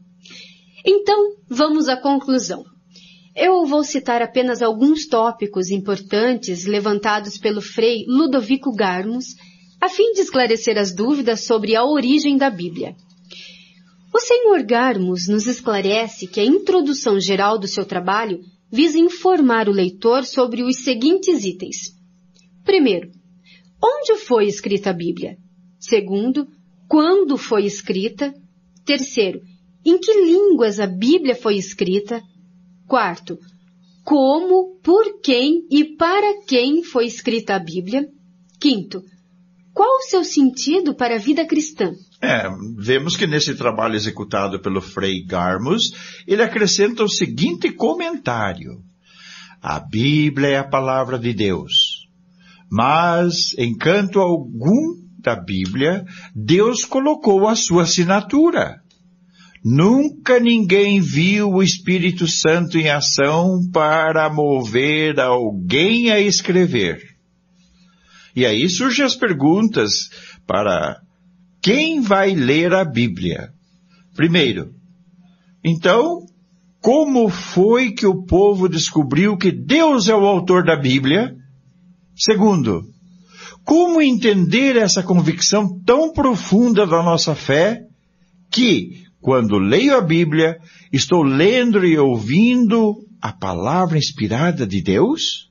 Então, vamos à conclusão. Eu vou citar apenas alguns tópicos importantes levantados pelo Frei Ludovico Garmus, a fim de esclarecer as dúvidas sobre a origem da Bíblia. O Sr. Garmus nos esclarece que a introdução geral do seu trabalho visa informar o leitor sobre os seguintes itens. Primeiro, onde foi escrita a Bíblia? Segundo, quando foi escrita? Terceiro, em que línguas a Bíblia foi escrita? Quarto, como, por quem e para quem foi escrita a Bíblia? Quinto, qual o seu sentido para a vida cristã? Vemos que nesse trabalho executado pelo Frei Garmus, ele acrescenta o seguinte comentário. A Bíblia é a palavra de Deus, mas em canto algum da Bíblia, Deus colocou a sua assinatura. Nunca ninguém viu o Espírito Santo em ação para mover alguém a escrever. E aí surgem as perguntas para quem vai ler a Bíblia. Primeiro, então, como foi que o povo descobriu que Deus é o autor da Bíblia? Segundo, como entender essa convicção tão profunda da nossa fé que, quando leio a Bíblia, estou lendo e ouvindo a palavra inspirada de Deus?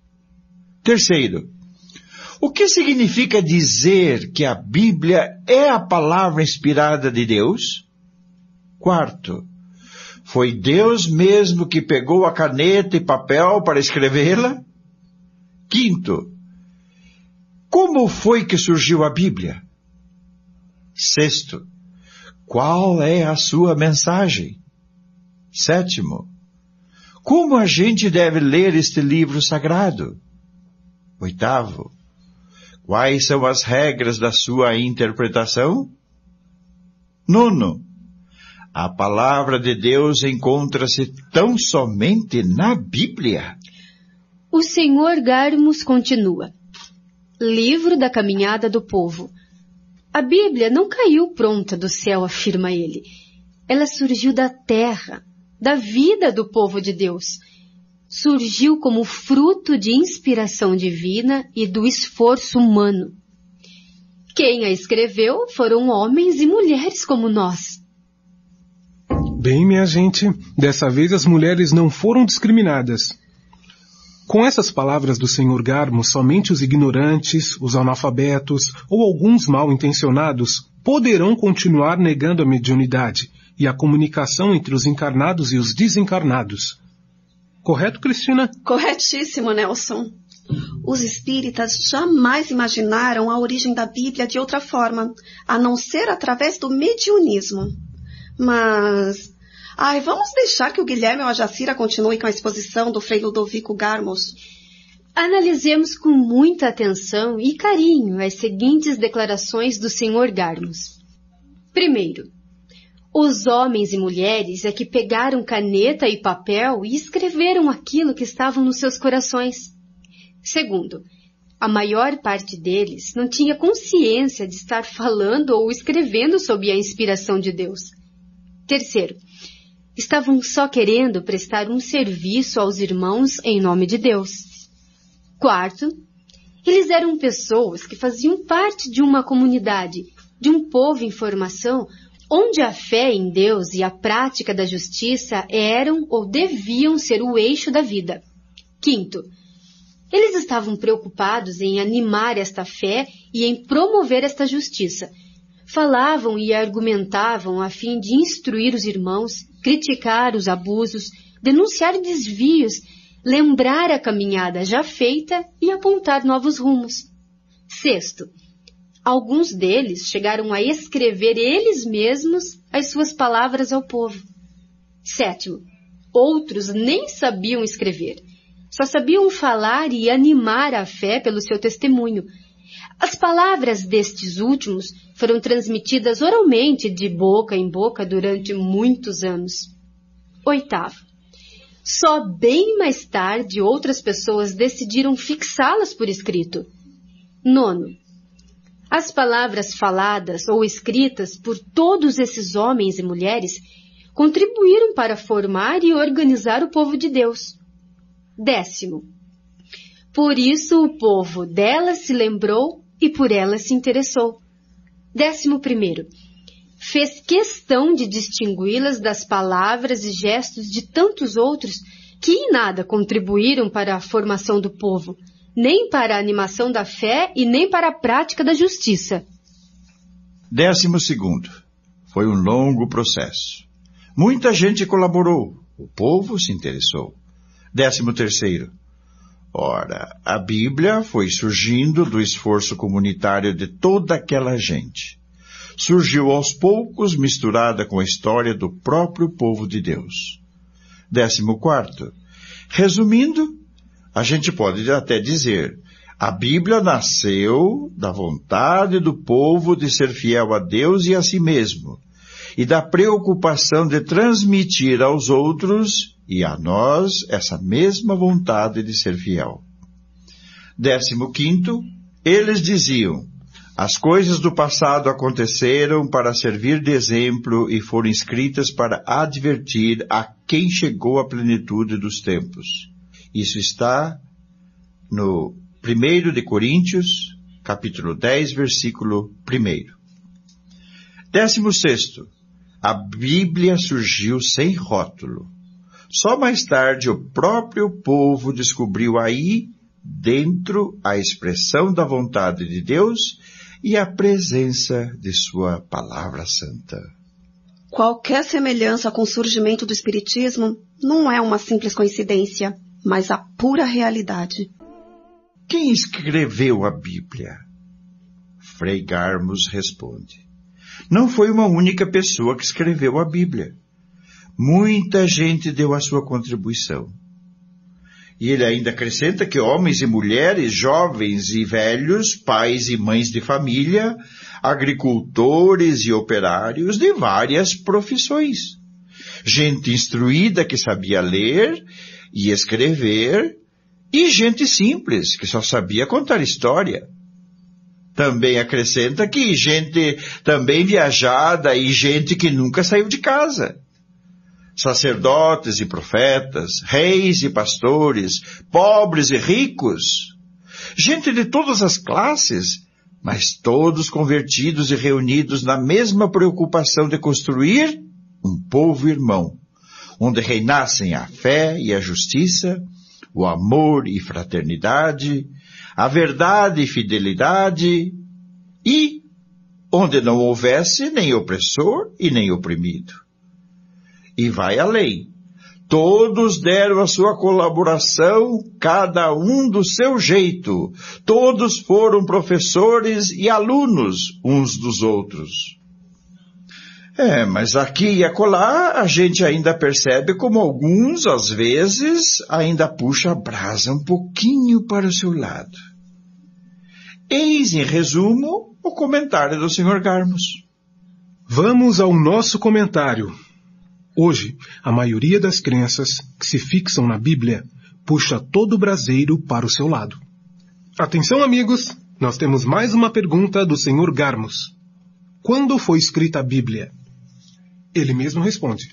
Terceiro, o que significa dizer que a Bíblia é a palavra inspirada de Deus? Quarto, foi Deus mesmo que pegou a caneta e papel para escrevê-la? Quinto, como foi que surgiu a Bíblia? Sexto, qual é a sua mensagem? Sétimo, como a gente deve ler este livro sagrado? Oitavo, quais são as regras da sua interpretação? Nono, a palavra de Deus encontra-se tão somente na Bíblia? O Sr. Garmus continua. Livro da caminhada do povo. A Bíblia não caiu pronta do céu, afirma ele. Ela surgiu da terra, da vida do povo de Deus. Surgiu como fruto de inspiração divina e do esforço humano. Quem a escreveu foram homens e mulheres como nós. Bem, minha gente, dessa vez as mulheres não foram discriminadas. Com essas palavras do Sr. Garmus, somente os ignorantes, os analfabetos ou alguns mal-intencionados poderão continuar negando a mediunidade e a comunicação entre os encarnados e os desencarnados. Correto, Cristina? Corretíssimo, Nelson. Os espíritas jamais imaginaram a origem da Bíblia de outra forma, a não ser através do mediunismo. Mas... vamos deixar que o Guilherme ou a Jacira continue com a exposição do Frei Ludovico Garmus. Analisemos com muita atenção e carinho as seguintes declarações do Sr. Garmus. Primeiro, os homens e mulheres é que pegaram caneta e papel e escreveram aquilo que estava nos seus corações. Segundo, a maior parte deles não tinha consciência de estar falando ou escrevendo sob a inspiração de Deus. Terceiro, estavam só querendo prestar um serviço aos irmãos em nome de Deus. Quarto, eles eram pessoas que faziam parte de uma comunidade, de um povo em formação, onde a fé em Deus e a prática da justiça eram ou deviam ser o eixo da vida. Quinto, eles estavam preocupados em animar esta fé e em promover esta justiça. Falavam e argumentavam a fim de instruir os irmãos, criticar os abusos, denunciar desvios, lembrar a caminhada já feita e apontar novos rumos. Sexto, alguns deles chegaram a escrever eles mesmos as suas palavras ao povo. Sétimo, outros nem sabiam escrever, só sabiam falar e animar a fé pelo seu testemunho, As palavras destes últimos foram transmitidas oralmente de boca em boca durante muitos anos. 8º. Só bem mais tarde outras pessoas decidiram fixá-las por escrito. 9º. As palavras faladas ou escritas por todos esses homens e mulheres contribuíram para formar e organizar o povo de Deus. 10º. Por isso o povo delas se lembrou e por elas se interessou. 11º. Fez questão de distingui-las das palavras e gestos de tantos outros que em nada contribuíram para a formação do povo, nem para a animação da fé e nem para a prática da justiça. 12º. Foi um longo processo. Muita gente colaborou. O povo se interessou. 13º. Ora, a Bíblia foi surgindo do esforço comunitário de toda aquela gente. Surgiu aos poucos misturada com a história do próprio povo de Deus. 14º. Resumindo, a gente pode até dizer, a Bíblia nasceu da vontade do povo de ser fiel a Deus e a si mesmo, e da preocupação de transmitir aos outros e a nós essa mesma vontade de ser fiel. 15º, eles diziam, as coisas do passado aconteceram para servir de exemplo e foram escritas para advertir a quem chegou à plenitude dos tempos. Isso está no 1 de Coríntios, capítulo 10, versículo 1. 16º, a Bíblia surgiu sem rótulo. Só mais tarde o próprio povo descobriu aí, dentro, a expressão da vontade de Deus e a presença de sua palavra santa. Qualquer semelhança com o surgimento do Espiritismo não é uma simples coincidência, mas a pura realidade. Quem escreveu a Bíblia? Frei Garmos responde. Não foi uma única pessoa que escreveu a Bíblia. Muita gente deu a sua contribuição. E ele ainda acrescenta que homens e mulheres, jovens e velhos, pais e mães de família, agricultores e operários de várias profissões. Gente instruída que sabia ler e escrever, e gente simples que só sabia contar história. Também acrescenta que gente também viajada e gente que nunca saiu de casa. Sacerdotes e profetas, reis e pastores, pobres e ricos, gente de todas as classes, mas todos convertidos e reunidos na mesma preocupação de construir um povo irmão, onde reinassem a fé e a justiça, o amor e fraternidade, a verdade e fidelidade, e onde não houvesse nem opressor e nem oprimido. E vai além. Todos deram a sua colaboração, cada um do seu jeito. Todos foram professores e alunos uns dos outros. Mas aqui e acolá a gente ainda percebe como alguns, às vezes, ainda puxa a brasa um pouquinho para o seu lado. Eis, em resumo, o comentário do Sr. Garmos. Vamos ao nosso comentário. Hoje, a maioria das crenças que se fixam na Bíblia puxa todo o braseiro para o seu lado. Atenção, amigos! Nós temos mais uma pergunta do Sr. Garmos. Quando foi escrita a Bíblia? Ele mesmo responde.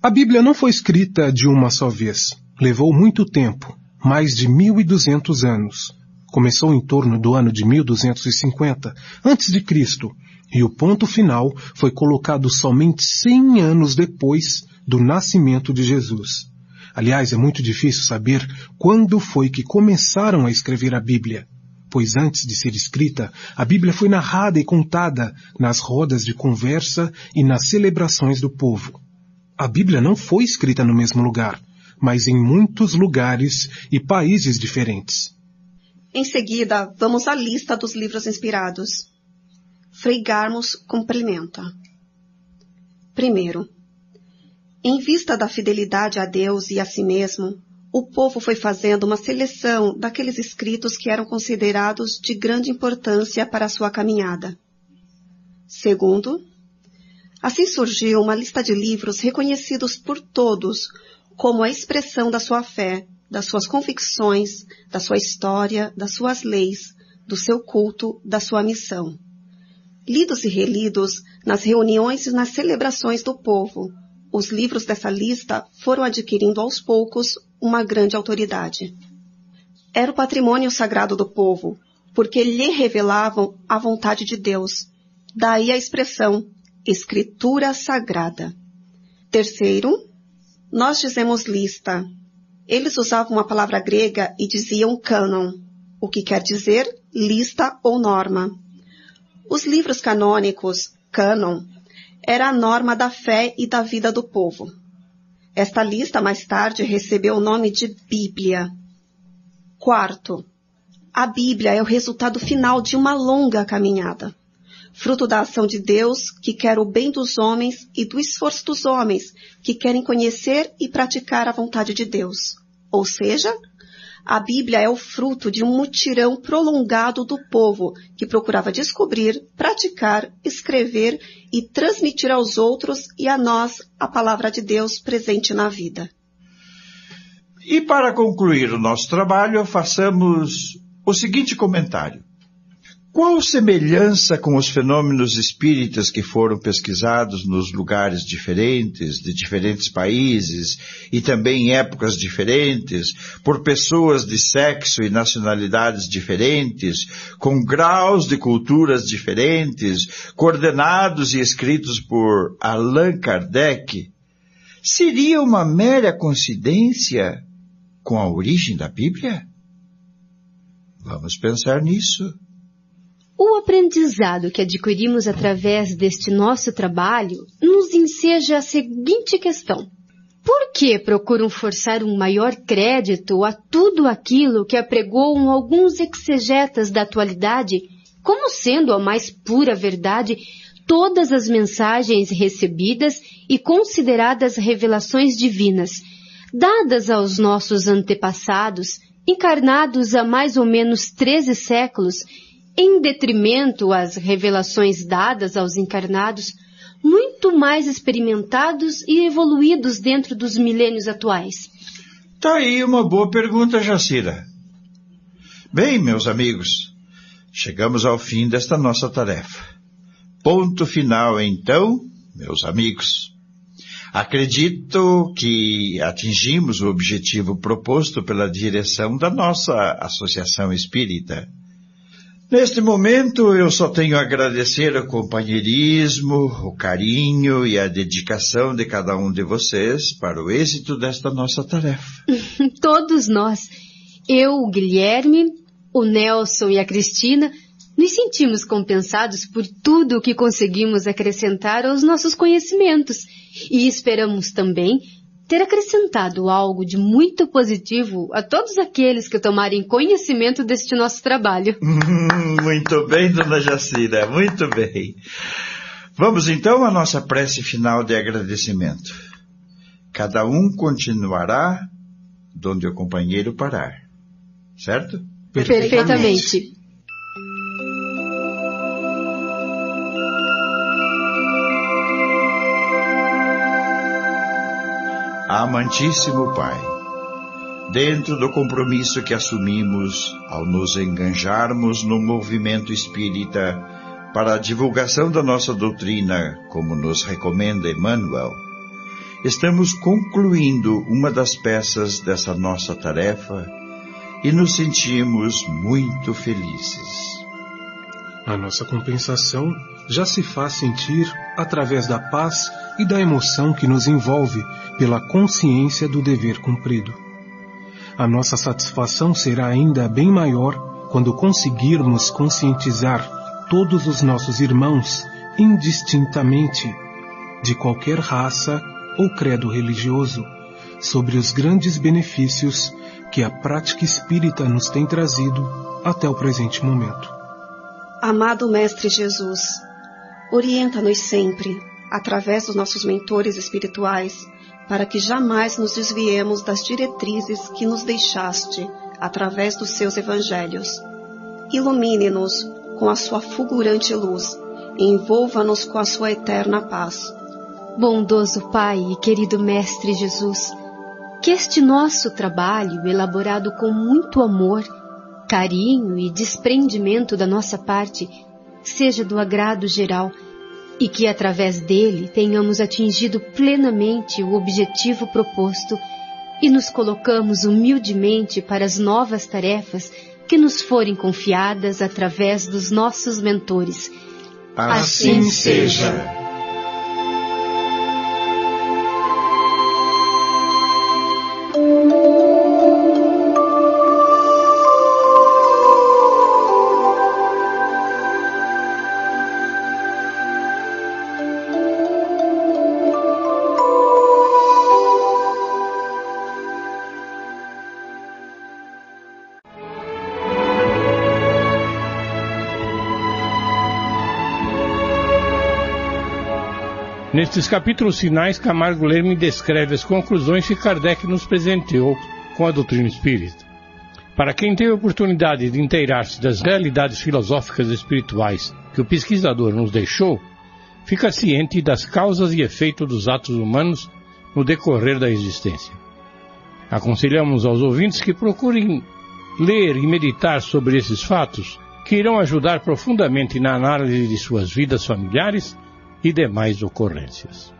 A Bíblia não foi escrita de uma só vez. Levou muito tempo, mais de 1.200 anos. Começou em torno do ano de 1250, antes de Cristo, e o ponto final foi colocado somente 100 anos depois do nascimento de Jesus. Aliás, é muito difícil saber quando foi que começaram a escrever a Bíblia, pois antes de ser escrita, a Bíblia foi narrada e contada nas rodas de conversa e nas celebrações do povo. A Bíblia não foi escrita no mesmo lugar, mas em muitos lugares e países diferentes. Em seguida, vamos à lista dos livros inspirados. Frei Garmos complementa. Primeiro, em vista da fidelidade a Deus e a si mesmo, o povo foi fazendo uma seleção daqueles escritos que eram considerados de grande importância para a sua caminhada. Segundo, assim surgiu uma lista de livros reconhecidos por todos como a expressão da sua fé, das suas convicções, da sua história, das suas leis, do seu culto, da sua missão. Lidos e relidos nas reuniões e nas celebrações do povo, os livros dessa lista foram adquirindo aos poucos uma grande autoridade. Era o patrimônio sagrado do povo, porque lhe revelavam a vontade de Deus. Daí a expressão Escritura Sagrada. Terceiro, nós dizemos lista. Eles usavam uma palavra grega e diziam cânon, o que quer dizer lista ou norma. Os livros canônicos, cânon, era a norma da fé e da vida do povo. Esta lista, mais tarde, recebeu o nome de Bíblia. Quarto, a Bíblia é o resultado final de uma longa caminhada, fruto da ação de Deus, que quer o bem dos homens, e do esforço dos homens, que querem conhecer e praticar a vontade de Deus. Ou seja, a Bíblia é o fruto de um mutirão prolongado do povo, que procurava descobrir, praticar, escrever e transmitir aos outros e a nós a palavra de Deus presente na vida. E para concluir o nosso trabalho, façamos o seguinte comentário. Qual semelhança com os fenômenos espíritas que foram pesquisados nos lugares diferentes, de diferentes países e também em épocas diferentes, por pessoas de sexo e nacionalidades diferentes, com graus de culturas diferentes, coordenados e escritos por Allan Kardec, seria uma mera coincidência com a origem da Bíblia? Vamos pensar nisso. O aprendizado que adquirimos através deste nosso trabalho nos enseja a seguinte questão. Por que procuram forçar um maior crédito a tudo aquilo que apregoam alguns exegetas da atualidade, como sendo a mais pura verdade todas as mensagens recebidas e consideradas revelações divinas, dadas aos nossos antepassados, encarnados há mais ou menos 13 séculos, em detrimento às revelações dadas aos encarnados, muito mais experimentados e evoluídos dentro dos milênios atuais? Tá aí uma boa pergunta, Jacira. Bem, meus amigos, chegamos ao fim desta nossa tarefa. Ponto final, então, meus amigos. Acredito que atingimos o objetivo proposto pela direção da nossa Associação Espírita. Neste momento, eu só tenho a agradecer o companheirismo, o carinho e a dedicação de cada um de vocês para o êxito desta nossa tarefa. Todos nós, eu, o Guilherme, o Nelson e a Cristina, nos sentimos compensados por tudo o que conseguimos acrescentar aos nossos conhecimentos e esperamos também ter acrescentado algo de muito positivo a todos aqueles que tomarem conhecimento deste nosso trabalho. Muito bem, dona Jacira, muito bem. Vamos então à nossa prece final de agradecimento. Cada um continuará donde o companheiro parar. Certo? Perfeitamente. Amantíssimo Pai, dentro do compromisso que assumimos ao nos enganjarmos no movimento espírita para a divulgação da nossa doutrina, como nos recomenda Emmanuel, estamos concluindo uma das peças dessa nossa tarefa e nos sentimos muito felizes. A nossa compensação já se faz sentir através da paz e da emoção que nos envolve pela consciência do dever cumprido. A nossa satisfação será ainda bem maior quando conseguirmos conscientizar todos os nossos irmãos, indistintamente, de qualquer raça ou credo religioso, sobre os grandes benefícios que a prática espírita nos tem trazido até o presente momento. Amado Mestre Jesus, orienta-nos sempre, através dos nossos mentores espirituais, para que jamais nos desviemos das diretrizes que nos deixaste através dos seus evangelhos. Ilumine-nos com a sua fulgurante luz e envolva-nos com a sua eterna paz. Bondoso Pai e querido Mestre Jesus, que este nosso trabalho, elaborado com muito amor, carinho e desprendimento da nossa parte, seja do agrado geral e que através dele tenhamos atingido plenamente o objetivo proposto e nos colocamos humildemente para as novas tarefas que nos forem confiadas através dos nossos mentores. Assim seja. Nestes capítulos finais, Camargo Leme descreve as conclusões que Kardec nos presenteou com a doutrina espírita. Para quem teve a oportunidade de inteirar-se das realidades filosóficas e espirituais que o pesquisador nos deixou, fica ciente das causas e efeitos dos atos humanos no decorrer da existência. Aconselhamos aos ouvintes que procurem ler e meditar sobre esses fatos, que irão ajudar profundamente na análise de suas vidas familiares e demais ocorrências.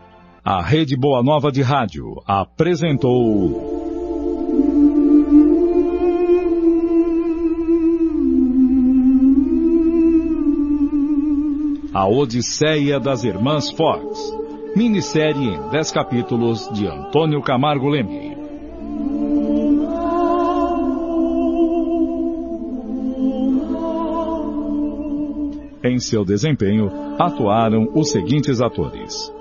A Rede Boa Nova de Rádio apresentou A Odisseia das Irmãs Fox, minissérie em 10 capítulos de Antônio Camargo Leme. Em seu desempenho, atuaram os seguintes atores: